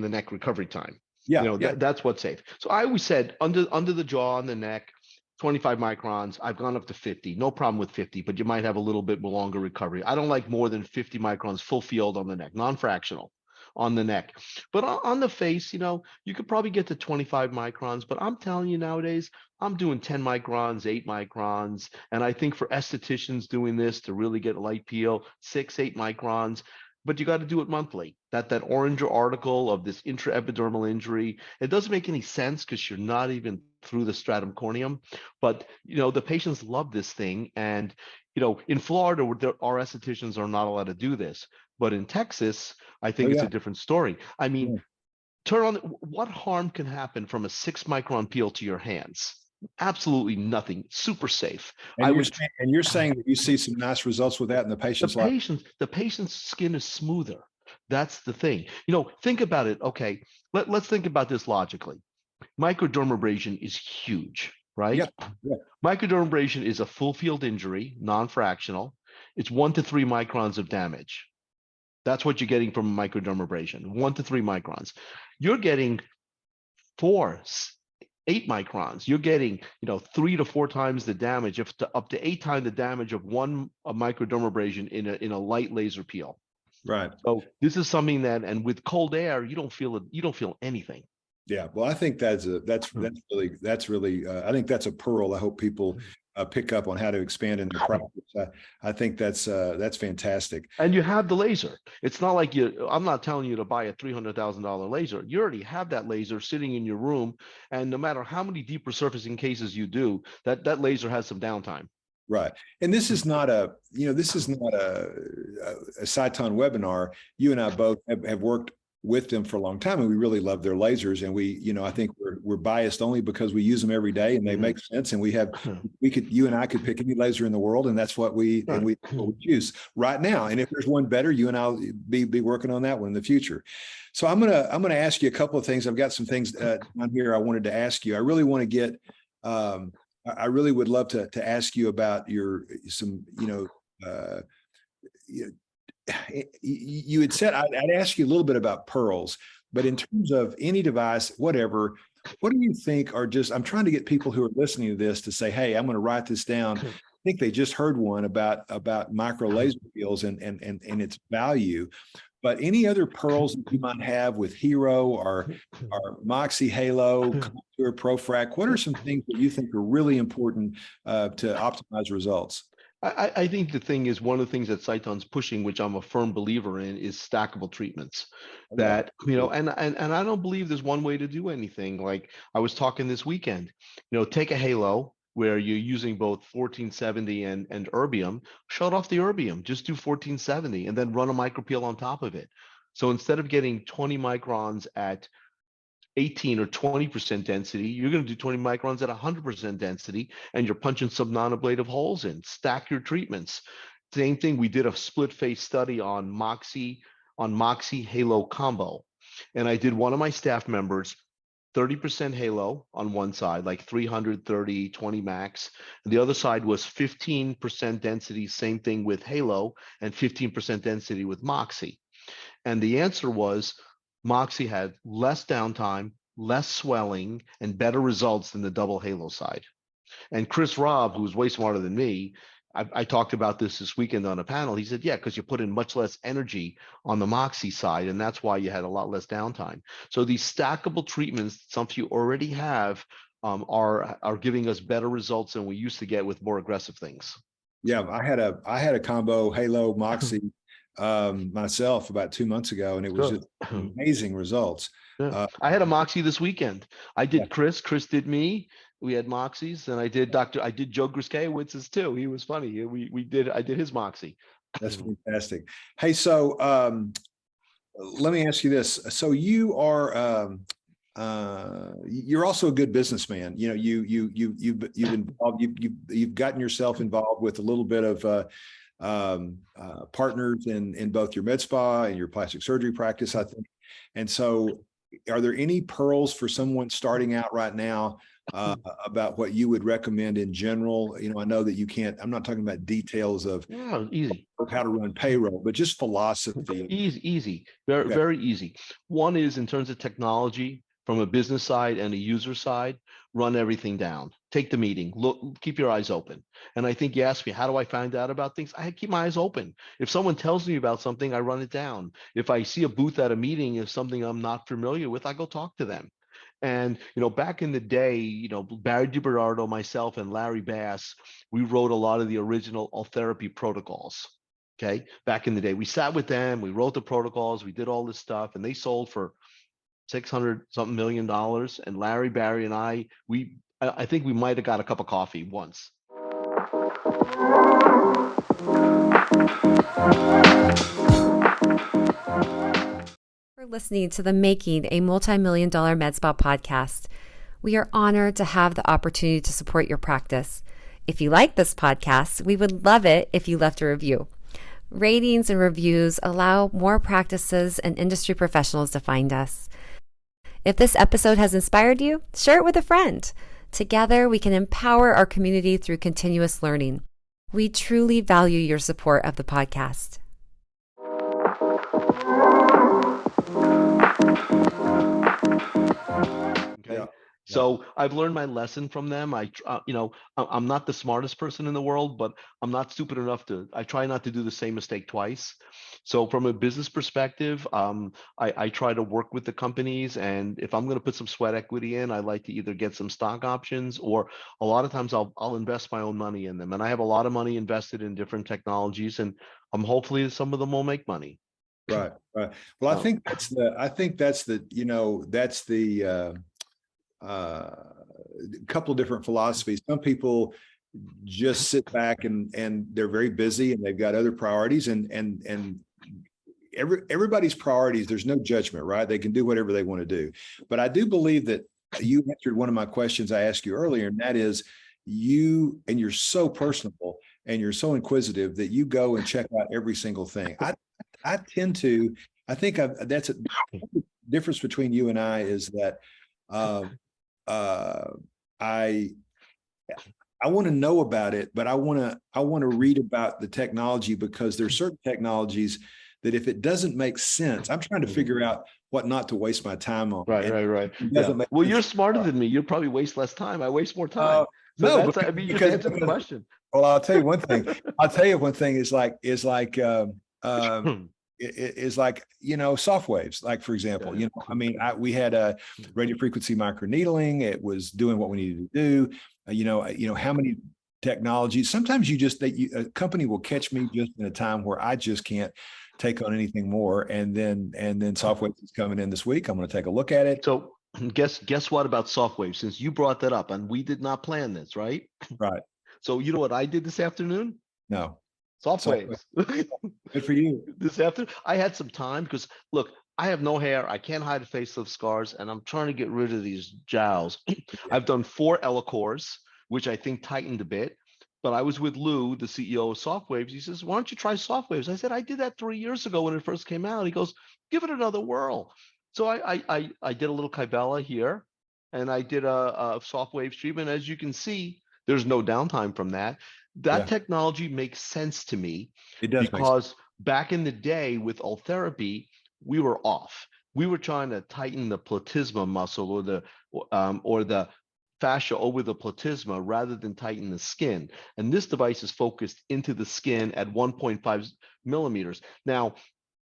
the neck recovery time? Yeah, that's what's safe. So I always said under the jaw, on the neck, 25 microns. I've gone up to 50. No problem with 50, but you might have a little bit longer recovery. I don't like more than 50 microns full field on the neck, non-fractional on the neck. But on the face, you could probably get to 25 microns, but I'm telling you nowadays, I'm doing 10 microns, 8 microns. And I think for estheticians doing this to really get light peel, 6, 8 microns. But you got to do it monthly. That orange article of this intraepidermal injury, it doesn't make any sense because you're not even through the stratum corneum. But the patients love this thing, and in Florida, our estheticians are not allowed to do this. But in Texas, I think it's a different story. I mean, what harm can happen from a 6 micron peel to your hands? Absolutely nothing. Super safe. And you're saying that you see some nice results with that in the patient's life? The patient's skin is smoother. That's the thing. Think about it. Okay, let's think about this logically. Microdermabrasion is huge, right? Yep. Microdermabrasion is a full field injury, non-fractional. It's 1 to 3 microns of damage. That's what you're getting from microdermabrasion, 1 to 3 microns. You're getting 8 microns. You're getting 3 to 4 times the damage, up to 8 times the damage of one microdermabrasion in a light laser peel. Right. So this is something and with cold air, you don't feel anything. Yeah. Well, I think that's really I think that's a pearl. I hope people pick up on how to expand in their practice. I think that's fantastic. And you have the laser. It's not like I'm not telling you to buy a $300,000 laser. You already have that laser sitting in your room, and no matter how many deep resurfacing cases you do, that laser has some downtime. Right. And this is not a Cyton webinar. You and I both have worked with them for a long time, and we really love their lasers. And I think we're biased only because we use them every day and they make sense. And you and I could pick any laser in the world, and that's what we use right now. And if there's one better, you and I'll be working on that one in the future. So I'm gonna ask you a couple of things. I've got some things on here I wanted to ask you. I really want to get. I really would love to ask you about you had said I'd ask you a little bit about pearls, but in terms of any device, whatever, what do you think are I'm trying to get people who are listening to this to say, hey, I'm going to write this down. I think they just heard one about micro laser peels and its value. But any other pearls that you might have with Hero or Moxie Halo, Contour, ProFrac, what are some things that you think are really important to optimize results? I think the thing is, one of the things that Cyton's pushing, which I'm a firm believer in, is stackable treatments. That, and I don't believe there's one way to do anything. Like I was talking this weekend, take a Halo where you're using both 1470 and erbium, shut off the erbium, just do 1470 and then run a micropeel on top of it. So instead of getting 20 microns at 18 or 20% density, you're going to do 20 microns at 100% density, and you're punching some non-ablative holes in. Stack your treatments. Same thing, we did a split face study on Moxie Halo combo. And I did one of my staff members, 30% Halo on one side, like 330, 20 max. And the other side was 15% density, same thing with Halo, and 15% density with Moxie. And the answer was Moxie had less downtime, less swelling, and better results than the double Halo side. And Chris Robb, who's way smarter than me, I talked about this weekend on a panel. He said, yeah, because you put in much less energy on the Moxie side, and that's why you had a lot less downtime. So these stackable treatments, some of you already have, are giving us better results than we used to get with more aggressive things. Yeah, I had a combo Halo Moxie myself about 2 months ago, and it was Good. just amazing results. Yeah. I had a Moxie this weekend. I did Yeah. Chris did me. We had Moxies, and I did Joe Griskaewicz's too. He was funny. I did his Moxie. That's fantastic. Hey, so let me ask you this. So you're also a good businessman. You know, you've involved, you've gotten yourself involved with a little bit of partners in both your med spa and your plastic surgery practice, I think. And so, are there any pearls for someone starting out right now about what you would recommend in general? You know, I know that you can't. I'm not talking about details of Easy. how to run payroll, but just philosophy. Easy, very, Okay. very easy. One is in terms of technology, from a business side and a user side, run everything down. Take the meeting, look, keep your eyes open. And I think you asked me, how do I find out about things? I keep my eyes open. If someone tells me about something, I run it down. If I see a booth at a meeting, if something I'm not familiar with, I go talk to them. And, back in the day, Barry DiBernardo, myself, and Larry Bass, we wrote a lot of the original All-Therapy protocols. Okay. Back in the day, we sat with them, we wrote the protocols, we did all this stuff, and they sold for $600 something million. And Larry, Barry, and I think we might have got a cup of coffee once. For listening to the Making a Multi-Million-Dollar Med Spa podcast. We are honored to have the opportunity to support your practice. If you like this podcast, we would love it if you left a review. Ratings and reviews allow more practices and industry professionals to find us. If this episode has inspired you, share it with a friend. Together, we can empower our community through continuous learning. We truly value your support of the podcast. Okay. Yeah. So I've learned my lesson from them. I'm not the smartest person in the world, but I'm not stupid enough I try not to do the same mistake twice. So from a business perspective, I try to work with the companies, and if I'm going to put some sweat equity in, I like to either get some stock options, or a lot of times I'll invest my own money in them. And I have a lot of money invested in different technologies, and hopefully some of them will make money. Right. Well, I think that's the couple of different philosophies. Some people just sit back and they're very busy and they've got other priorities, and everybody's priorities, there's no judgment, right? They can do whatever they want to do. But I do believe that you answered one of my questions I asked you earlier, and that is you're so personable and you're so inquisitive that you go and check out every single thing. I think that's a difference between you and I, is that I want to know about it, but I want to read about the technology, because there's certain technologies that if it doesn't make sense, I'm trying to figure out what not to waste my time on. Right. Yeah. Well, you're smarter than me. You'll probably waste less time. I waste more time. So no, that's, you just answered the question. Well, I'll tell you one thing. Is like soft waves. Like, for example, we had a radio frequency microneedling. It was doing what we needed to do. How many technologies? Sometimes a company will catch me just in a time where I just can't take on anything more. And then soft waves is coming in this week. I'm going to take a look at it. So guess what about soft waves? Since you brought that up, and we did not plan this, right? Right. So you know what I did this afternoon? No. Soft waves. Good for you. This afternoon, I had some time because, look, I have no hair. I can't hide facelift scars, and I'm trying to get rid of these jowls. I've done 4 Elicores, which I think tightened a bit. But I was with Lou, the CEO of Softwaves. He says, "Why don't you try Softwaves?" I said, "I did that 3 years ago when it first came out." He goes, "Give it another whirl." So I did a little Kybella here, and I did a Softwaves treatment. As you can see, there's no downtime from that. That technology makes sense to me. It does, because back in the day with All-Therapy, we were off. We were trying to tighten the platysma muscle or the fascia over the platysma rather than tighten the skin. And this device is focused into the skin at 1.5 millimeters. Now,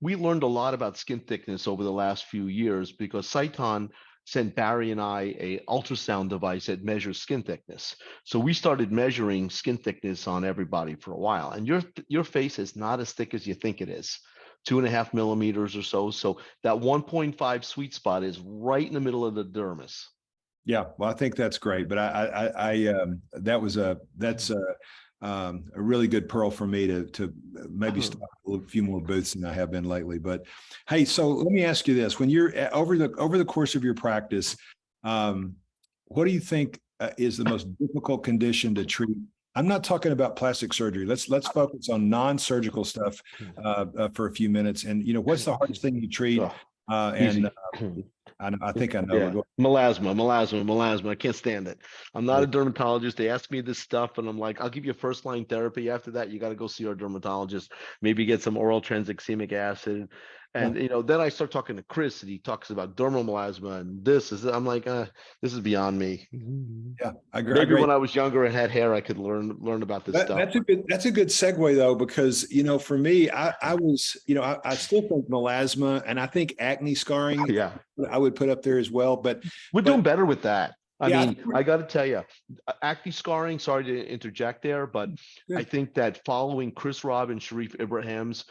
we learned a lot about skin thickness over the last few years because Saiton sent Barry and I a ultrasound device that measures skin thickness. So we started measuring skin thickness on everybody for a while. And your face is not as thick as you think it is. 2.5 millimeters or so. So that 1.5 sweet spot is right in the middle of the dermis. Yeah, well, I think that's great, but that's a really good pearl for me to maybe start a few more booths than I have been lately. But hey, so let me ask you this: when you're over the course of your practice, what do you think is the most difficult condition to treat? I'm not talking about plastic surgery. Let's focus on non-surgical stuff for a few minutes. And what's the hardest thing you treat? I think I know. Yeah. Melasma. I can't stand it. I'm not a dermatologist. They ask me this stuff, and I'm like, I'll give you first-line therapy. After that, you got to go see our dermatologist. Maybe get some oral tranexamic acid. And then I start talking to Chris, and he talks about dermal melasma and this is. I'm like, this is beyond me. Yeah, I agree. Maybe when I was younger and had hair, I could learn about this stuff. That's a good segue though, because for me, I was I still think melasma, and I think acne scarring. Yeah, I would put up there as well. But we're doing better with that. I mean, I got to tell you, acne scarring. Sorry to interject there, but I think that following Chris Robb and Sharif Ibrahim's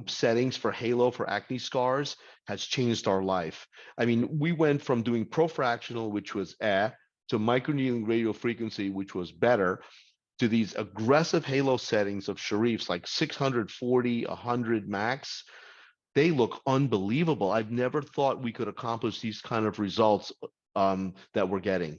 settings for halo for acne scars has changed our life. I mean, we went from doing profractional, which was to microneedling radio frequency, which was better, to these aggressive halo settings of Sharif's, like 640, 100 max. They look unbelievable. I've never thought we could accomplish these kind of results that we're getting.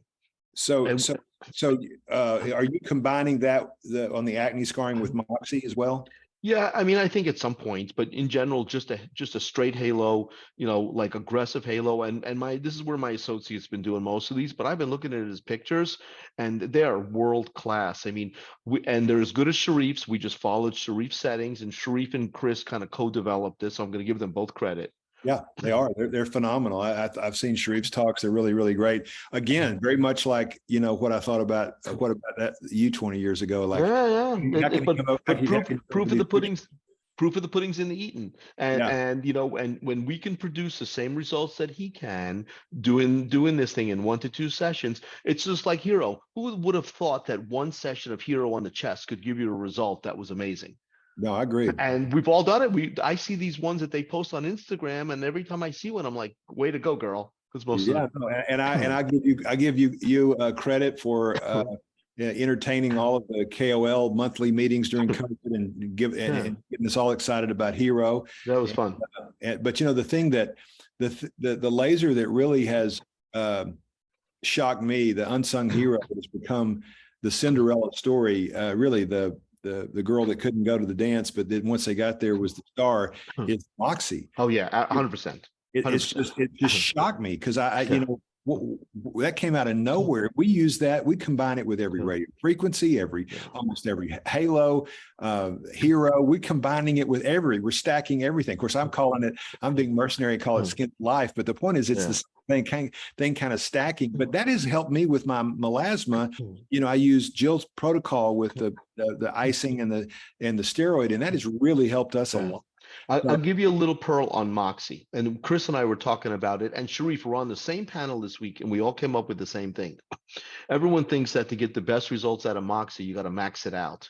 So are you combining that on the acne scarring with Moxie as well? Yeah, I mean, I think at some point, but in general, just a straight halo, like aggressive halo. And this is where my associate's been doing most of these, but I've been looking at his pictures, and they are world class. I mean, they're as good as Sharif's. We just followed Sharif's settings, and Sharif and Chris kind of co-developed this. So I'm going to give them both credit. Yeah, they are. They're phenomenal. I've seen Sharif's talks. They're really, really great. Again, very much like what I thought about that you 20 years ago. Like, but proof of the pudding's in the eating. And when we can produce the same results that he can doing this thing in 1 to 2 sessions, it's just like Hero. Who would have thought that one session of Hero on the chest could give you a result that was amazing? No, I agree. And we've all done it. I see these ones that they post on Instagram, and every time I see one, I'm like, "Way to go, girl!" Because I give you credit for entertaining all of the KOL monthly meetings during COVID and getting us all excited about Hero. That was fun. But the thing that the laser that really has shocked me, the unsung hero that has become the Cinderella story, really the girl that couldn't go to the dance, but then once they got there was the star, is Moxie. Oh yeah, 100%. It just shocked me because that came out of nowhere. We use that. We combine it with every radio frequency, almost every halo, Hero. We're combining it with we're stacking everything. Of course, I'm being mercenary and call it skin life, but the point is it's the same thing kind of stacking. But that has helped me with my melasma. I use Jill's protocol with the icing and the steroid, and that has really helped us a lot. I'll give you a little pearl on Moxie. And Chris and I were talking about it, and Sharif were on the same panel this week, and we all came up with the same thing. Everyone thinks that to get the best results out of Moxie, you got to max it out.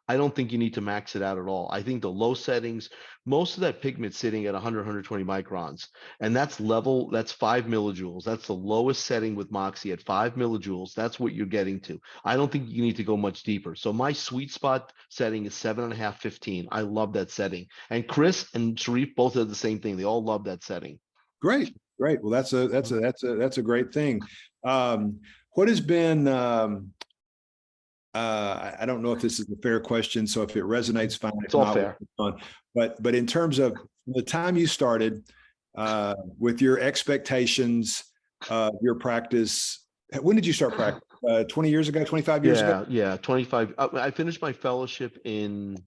I don't think you need to max it out at all. I think the low settings, most of that pigment sitting at 100, 120 microns, and that's 5 millijoules. That's the lowest setting with Moxie at 5 millijoules. That's what you're getting to. I don't think you need to go much deeper. So my sweet spot setting is 7.5, 15. I love that setting. And Chris and Sharif both have the same thing. They all love that setting. Great. Well, that's a great thing. What has been I don't know if this is a fair question, so if it resonates, fine. It's all fair. But in terms of the time you started with your expectations, your practice, when did you start practice? 20 years ago, 25 years ago? Yeah, 25. I finished my fellowship in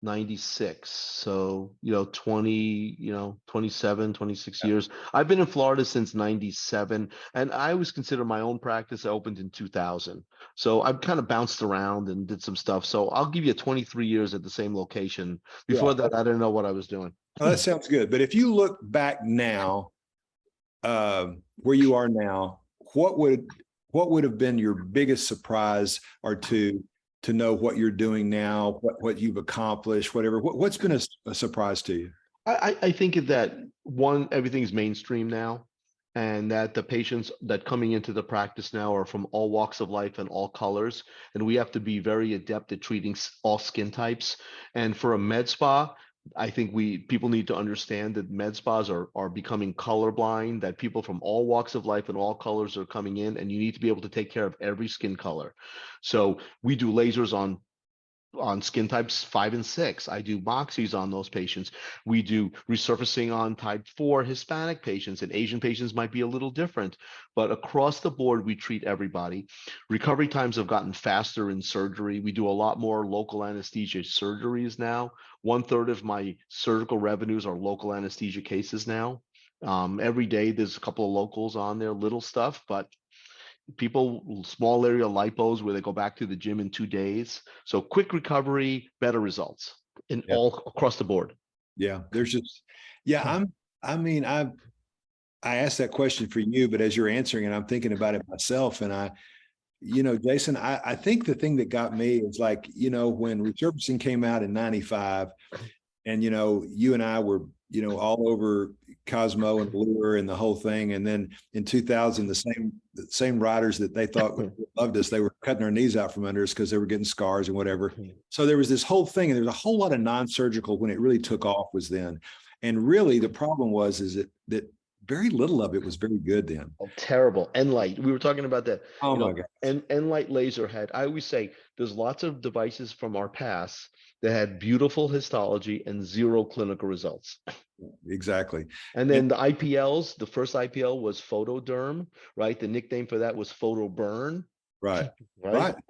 96. So, 27, 26 years. I've been in Florida since 97, and I always consider my own practice. I opened in 2000. So I've kind of bounced around and did some stuff. So I'll give you 23 years at the same location. Before that, I didn't know what I was doing. Oh, that sounds good. But if you look back now, where you are now, what would have been your biggest surprise or to know what you're doing now, what you've accomplished, whatever? What's been a surprise to you? I think that one, everything's mainstream now, and that the patients that coming into the practice now are from all walks of life and all colors, and we have to be very adept at treating all skin types. And for a med spa, I think people need to understand that med spas are becoming colorblind, that people from all walks of life and all colors are coming in, and you need to be able to take care of every skin color. So we do lasers on skin types 5 and 6. I do moxies on those patients. We do resurfacing on type 4 Hispanic patients, and Asian patients might be a little different, but across the board, we treat everybody. Recovery times have gotten faster in surgery. We do a lot more local anesthesia surgeries now. 1/3 of my surgical revenues are local anesthesia cases now. Every day there's a couple of locals on there, little stuff, but people, small area lipos where they go back to the gym in 2 days. So quick recovery, better results in all across the board. Yeah, there's just, yeah, I asked that question for you, but as you're answering it, I'm thinking about it myself. And Jason, I think the thing that got me is like, when resurfacing came out in 95, and, you and I were, all over Cosmo and Lure and the whole thing. And then in 2000, the same riders that they thought loved us, they were cutting our knees out from under us because they were getting scars and whatever. So there was this whole thing, and there was a whole lot of non-surgical when it really took off was then. And really the problem is that very little of it was very good then. Oh, terrible. Enlight. We were talking about that. Oh my God. And Enlight laser head. I always say there's lots of devices from our past that had beautiful histology and zero clinical results. Exactly. And then the IPLs, the first IPL was photoderm, right? The nickname for that was photoburn. Right.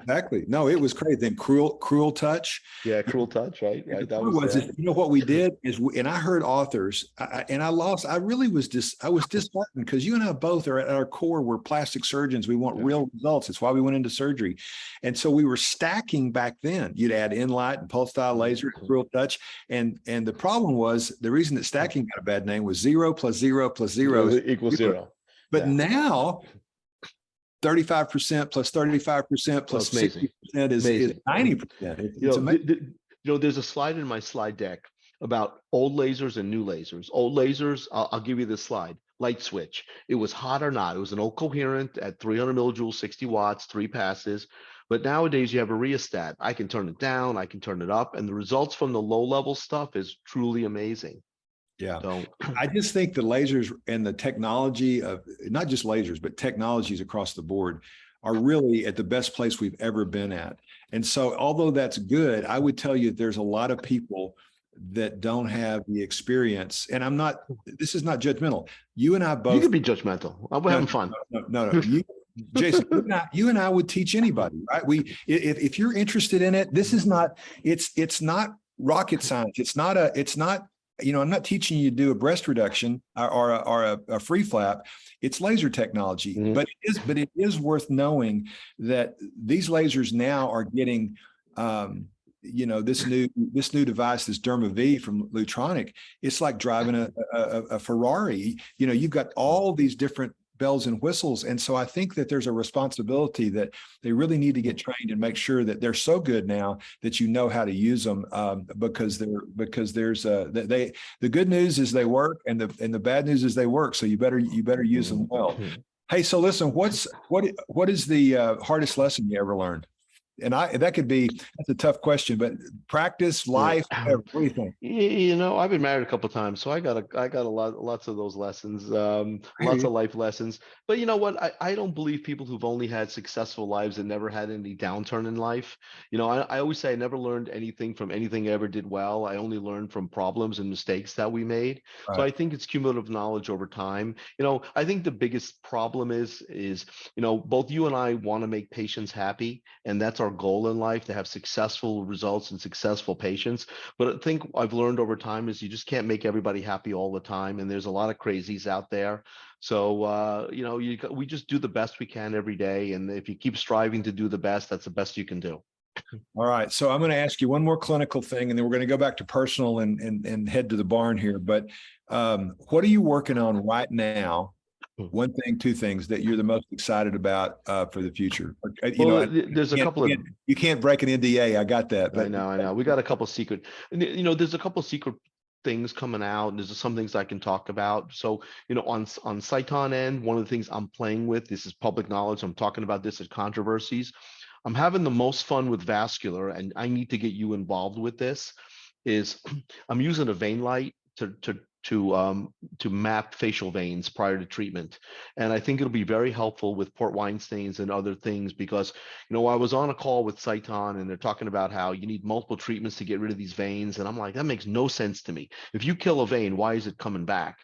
Exactly. No, it was crazy. Then cruel touch. Yeah, cruel touch. Right. That was what we did is, and I heard authors, I was disheartened because you and I both are at our core, we're plastic surgeons. We want real results. It's why we went into surgery. And so we were stacking back then. You'd add Enlight and pulse style laser and cruel touch. And the problem was, the reason that stacking got a bad name was 0 + 0 + 0 equals 0. But now 35% plus 35% plus 60% is 90%. It's amazing. There's a slide in my slide deck about old lasers and new lasers. Old lasers, I'll give you this slide. Light switch. It was hot or not. It was an old coherent at 300 millijoules, 60 watts, 3 passes. But nowadays you have a rheostat. I can turn it down, I can turn it up, and the results from the low level stuff is truly amazing. Yeah. So I just think the lasers and the technology of not just lasers, but technologies across the board are really at the best place we've ever been at. And so although that's good, I would tell you there's a lot of people that don't have the experience. And this is not judgmental. You and I both. You can be judgmental. We're having fun. No. Jason, you and I would teach anybody, right? If you're interested in it, this is not, it's not rocket science. It's not, I'm not teaching you to do a breast reduction or a free flap. It's laser technology, but it is worth knowing that these lasers now are getting, this new device, this Derma V from Lutronic. It's like driving a Ferrari. You've got all these different bells and whistles. And so I think that there's a responsibility that they really need to get trained and make sure that they're so good now that you know how to use them, because there's the good news is they work, and the bad news is they work. So you better use them well. Hey, so listen, what is the hardest lesson you ever learned? And that's a tough question, but practice, life, whatever. What do you think? I've been married a couple of times, so I got lots of those lessons, lots of life lessons. But you know what? I don't believe people who've only had successful lives and never had any downturn in life. I always say I never learned anything from anything I ever did well. I only learned from problems and mistakes that we made. Right. So I think it's cumulative knowledge over time. I think the biggest problem is both you and I want to make patients happy, and that's our goal in life, to have successful results and successful patients. But I think I've learned over time is you just can't make everybody happy all the time, and there's a lot of crazies out there. So we just do the best we can every day, and if you keep striving to do the best, that's the best you can do. All right, so I'm going to ask you one more clinical thing, and then we're going to go back to personal and head to the barn here. But what are you working on right now one thing, two things that you're the most excited about for the future. There's a couple of. You can't break an NDA. I got that, but I know. We got a couple secret. There's a couple secret things coming out, and there's some things I can talk about. So, on Cyton end, one of the things I'm playing with, this is public knowledge. I'm talking about this at controversies. I'm having the most fun with vascular, and I need to get you involved with this. Is I'm using a vein light to map facial veins prior to treatment, and I think it'll be very helpful with port wine stains and other things, because I was on a call with Cyton and they're talking about how you need multiple treatments to get rid of these veins, and I'm like, that makes no sense to me. If you kill a vein, why is it coming back?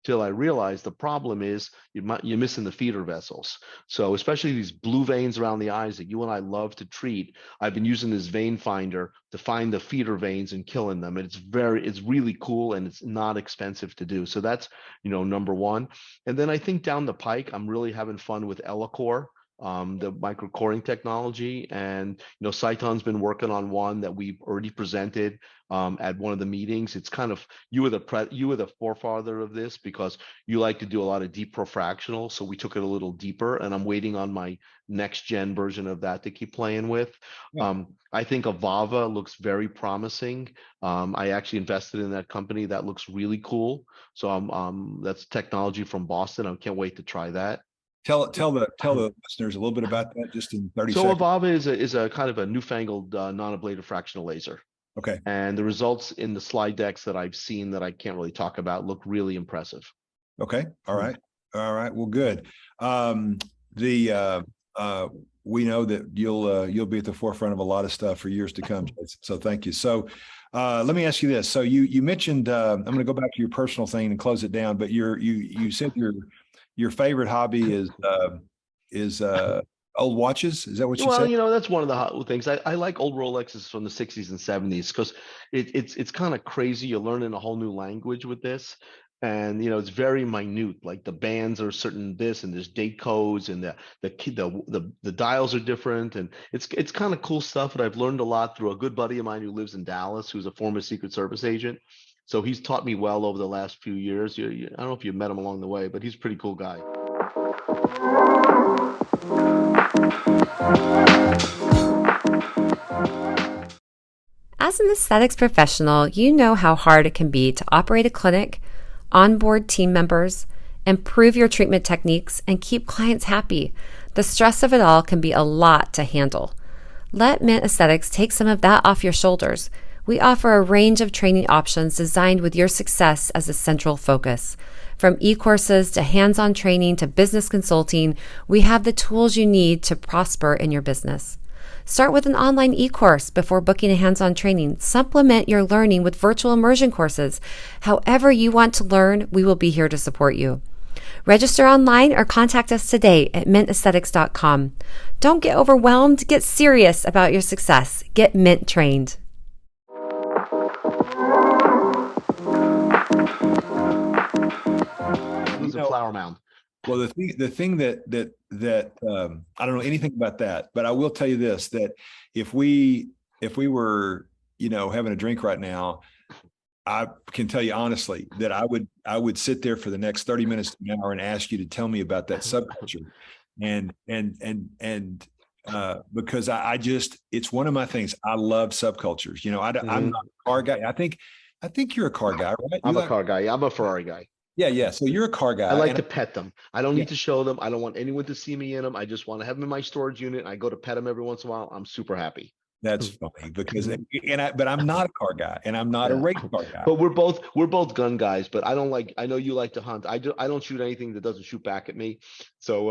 Till I realized the problem is you're missing the feeder vessels. So especially these blue veins around the eyes that you and I love to treat, I've been using this vein finder to find the feeder veins and killing them. And it's really cool, and it's not expensive to do. So that's, number one. And then I think down the pike, I'm really having fun with EllaCore, the microcoring technology. And, Cyton's been working on one that we've already presented at one of the meetings. It's kind of, you were the forefather of this, because you like to do a lot of deep profractional. So we took it a little deeper, and I'm waiting on my next gen version of that to keep playing with. Yeah. I think Avava looks very promising. I actually invested in that company. That looks really cool. So that's technology from Boston. I can't wait to try that. Tell the listeners a little bit about that, just in 30 seconds. So Avava is a kind of a newfangled non-ablative fractional laser. Okay. And the results in the slide decks that I've seen that I can't really talk about look really impressive. Okay. All right. Well, good. We know that you'll be at the forefront of a lot of stuff for years to come. So thank you. So let me ask you this. So you mentioned I'm going to go back to your personal thing and close it down, but you said your favorite hobby is old watches. Is that what you said? Well, that's one of the things. I like old Rolexes from the 60s and 70s, because it's kind of crazy. You're learning a whole new language with this. And, it's very minute, like the bands are certain this, and there's date codes, and the dials are different. And it's kind of cool stuff. And I've learned a lot through a good buddy of mine who lives in Dallas, who's a former Secret Service agent. So he's taught me well over the last few years. I don't know if you met him along the way, but he's a pretty cool guy. As an aesthetics professional, you know how hard it can be to operate a clinic, onboard team members, improve your treatment techniques, and keep clients happy. The stress of it all can be a lot to handle. Let Mint Aesthetics take some of that off your shoulders. We offer a range of training options designed with your success as a central focus. From e-courses to hands-on training to business consulting, we have the tools you need to prosper in your business. Start with an online e-course before booking a hands-on training. Supplement your learning with virtual immersion courses. However you want to learn, we will be here to support you. Register online or contact us today at mintaesthetics.com. Don't get overwhelmed. Get serious about your success. Get Mint trained. Flower mound. Well, the thing that I don't know anything about that, but I will tell you this: that if we were having a drink right now, I can tell you honestly that I would sit there for the next 30 minutes to an hour and ask you to tell me about that subculture, and because I just, it's one of my things. I love subcultures. I'm not a car guy. I think you're a car guy, right? I'm a car guy. I'm a Ferrari guy. Yeah. So you're a car guy. I like to pet them. I don't need to show them. I don't want anyone to see me in them. I just want to have them in my storage unit. I go to pet them every once in a while. I'm super happy. That's funny because, but I'm not a car guy, and I'm not a race car guy. But we're both gun guys. But I know you like to hunt. I don't shoot anything that doesn't shoot back at me. So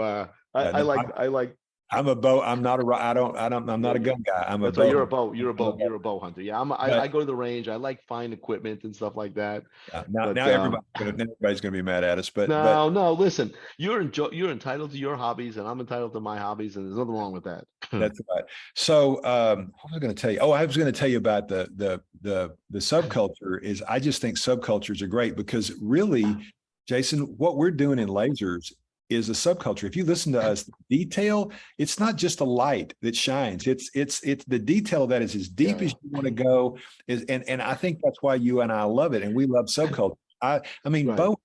I like. I'm a bow. I'm not I'm not a gun guy. I'm a bow. You're a bow hunter. Yeah. I go to the range. I like fine equipment and stuff like that. Yeah, now everybody's going to be mad at us, but no, listen, you're entitled to your hobbies, and I'm entitled to my hobbies, and there's nothing wrong with that. That's right. So what was I going to tell you? Oh, I was going to tell you about the subculture. Is I just think subcultures are great, because really, Jason, what we're doing in lasers is a subculture. If you listen to us, the detail, it's not just a light that shines. It's the detail that is as deep as you want to go. And I think that's why you and I love it, and we love subculture. I mean, right. Bo,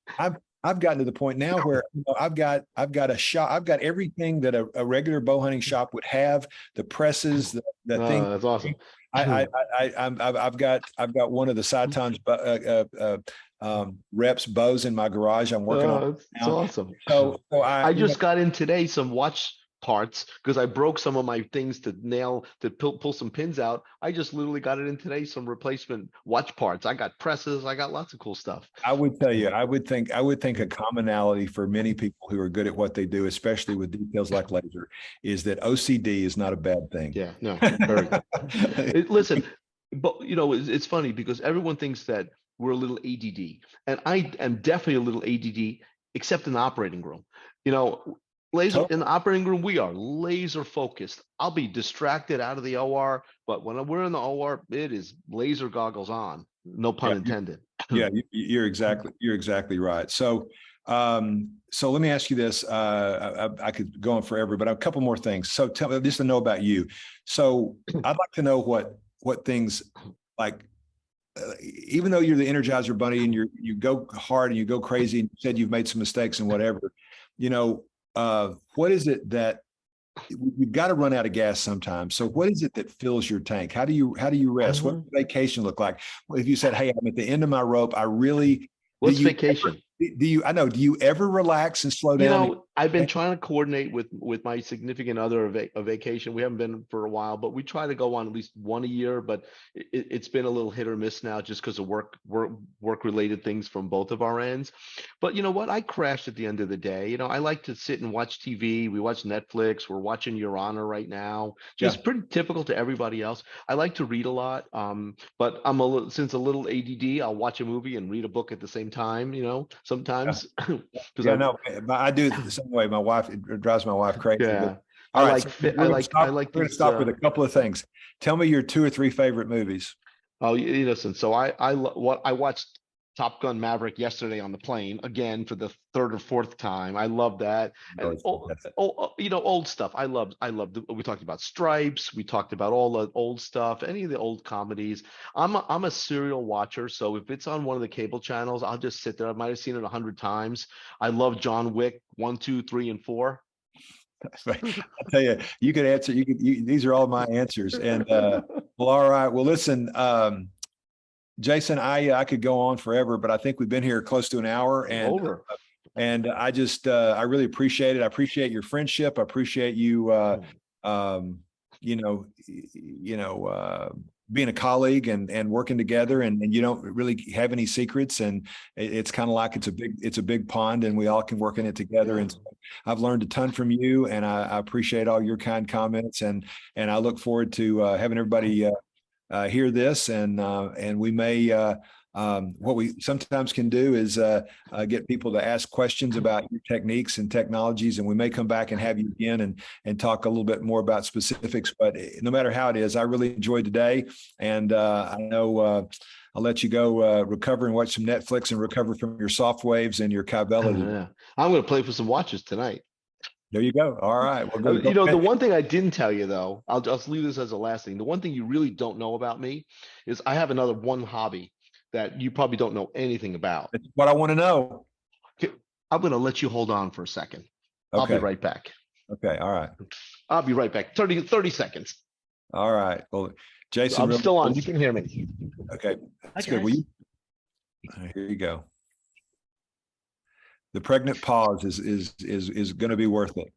I've gotten to the point now where I've got a shop. I've got everything that a regular bow hunting shop would have: the presses, the thing. That's awesome. I've got one of the Sciton's reps bows in my garage. I'm working on it It's now. awesome. So I just got in today some watch parts because I broke some of my things to pull some pins out. I just literally got it in today, some replacement watch parts. I got presses, I got lots of cool stuff. I would tell you, I would think a commonality for many people who are good at what they do, especially with details like laser, is that OCD is not a bad thing. Yeah, no, very good. Listen, but it's funny because everyone thinks that we're a little ADD, and I am definitely a little ADD, except in the operating room. Laser in the operating room, we are laser focused. I'll be distracted out of the OR, but when we're in the OR, it is laser goggles on. No pun intended. Yeah, you're exactly right. So, so let me ask you this. I could go on forever, but a couple more things. So tell me, just to know about you. So I'd like to know what things like. Even though you're the Energizer Bunny and you go hard and you go crazy, and you said you've made some mistakes and whatever, what is it that you've got to run out of gas sometimes? So what is it that fills your tank? How do you rest? What does vacation look like? Well, if you said, "Hey, I'm at the end of my rope. What's vacation? Do you ever relax and slow down? I've been trying to coordinate with my significant other a vacation. We haven't been for a while, but we try to go on at least one a year. But it's been a little hit or miss now, just because of work related things from both of our ends. But you know what? I crash at the end of the day. I like to sit and watch TV. We watch Netflix. We're watching Your Honor right now. Just pretty typical to everybody else. I like to read a lot. But since a little ADD, I'll watch a movie and read a book at the same time. Sometimes. No, I do it the same way. My wife, it drives my wife crazy. Yeah. All right, We're going to stop with a couple of things. Tell me your 2 or 3 favorite movies. Oh, listen. So I watched Top Gun Maverick yesterday on the plane again for the 3rd or 4th time. I love that. And old stuff. I love. We talked about Stripes. We talked about all the old stuff. Any of the old comedies. I'm a serial watcher. So if it's on one of the cable channels, I'll just sit there. I might have seen it 100 times. I love John Wick 1, 2, 3, and 4. I tell you, you could answer. These are all my answers. And well, all right. Well, listen. Jason, I could go on forever, but I think we've been here close to an hour, and I just I really appreciate it. I appreciate your friendship. I appreciate you being a colleague and working together, and you don't really have any secrets, and it's kind of like it's a big pond, and we all can work in it together. And so I've learned a ton from you, and I appreciate all your kind comments, and I look forward to having everybody hear this, and we may what we sometimes can do is get people to ask questions about your techniques and technologies, and we may come back and have you again and talk a little bit more about specifics. But no matter how it is, I really enjoyed today, and I know I'll let you go recover and watch some Netflix and recover from your soft waves and your Cabela. Yeah. I'm going to play for some watches tonight. There you go. All right. Well, the one thing I didn't tell you, though, I'll just leave this as the last thing. The one thing you really don't know about me is I have another one hobby that you probably don't know anything about. That's what I want to know. I'm going to let you hold on for a second. Okay. I'll be right back. Okay. All right. I'll be right back. 30 seconds. All right. Well, Jason, I'm still on. You can hear me. Okay. That's good. Here you go. The pregnant pause is going to be worth it.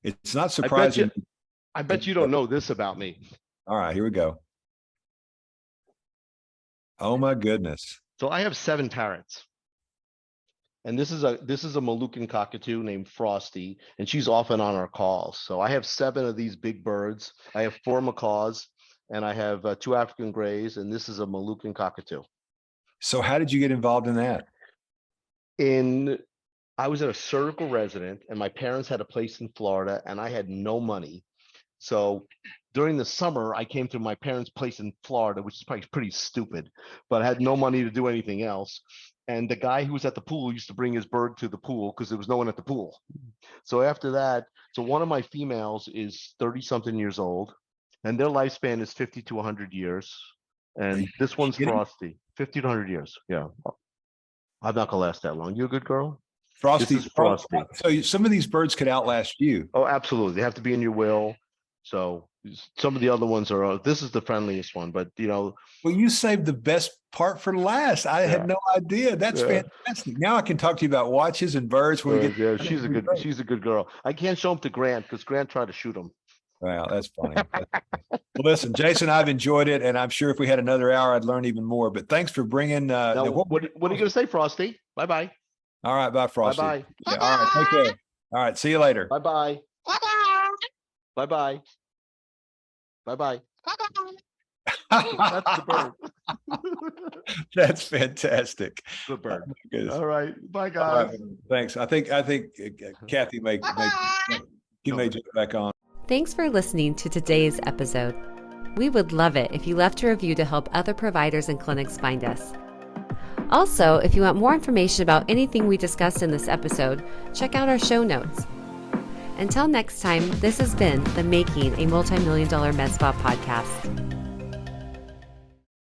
It's not surprising. I bet you don't know this about me. All right, here we go. Oh my goodness. So I have 7 parrots. And this is a Moluccan cockatoo named Frosty, and she's often on our calls. So I have 7 of these big birds. I have 4 macaws, and I have 2 African grays, and this is a Moluccan cockatoo. So how did you get involved in that? I was at a surgical resident, and my parents had a place in Florida, and I had no money. So during the summer, I came to my parents' place in Florida, which is probably pretty stupid, but I had no money to do anything else. And the guy who was at the pool used to bring his bird to the pool because there was no one at the pool. So after that, one of my females is 30-something years old, and their lifespan is 50 to 100 years. And this one's Frosty, 50 to 100 years. Yeah. I'm not gonna last that long. You a good girl? Frosty. This is Frosty. So some of these birds could outlast you. Oh, absolutely. They have to be in your will. So some of the other ones are. This is the friendliest one, but Well, you saved the best part for last. I had no idea. That's fantastic. Now I can talk to you about watches and birds when we get. Yeah, she's a good girl. I can't show them to Grant because Grant tried to shoot them. Wow, that's funny. Well, listen, Jason, I've enjoyed it, and I'm sure if we had another hour, I'd learn even more. But thanks for bringing. Now, what are you going to say, Frosty? Bye bye. All right, bye, Frosty. Bye bye. Yeah, all right, take care. All right, see you later. Bye bye. Bye bye. Bye bye. That's the bird. That's fantastic. Good bird. Oh, all right. Bye, guys. Right, thanks. I think Kathy may jump back on. Thanks for listening to today's episode. We would love it if you left a review to help other providers and clinics find us. Also, if you want more information about anything we discussed in this episode, check out our show notes. Until next time, this has been the Making a Multi-Million Dollar Med Spa podcast.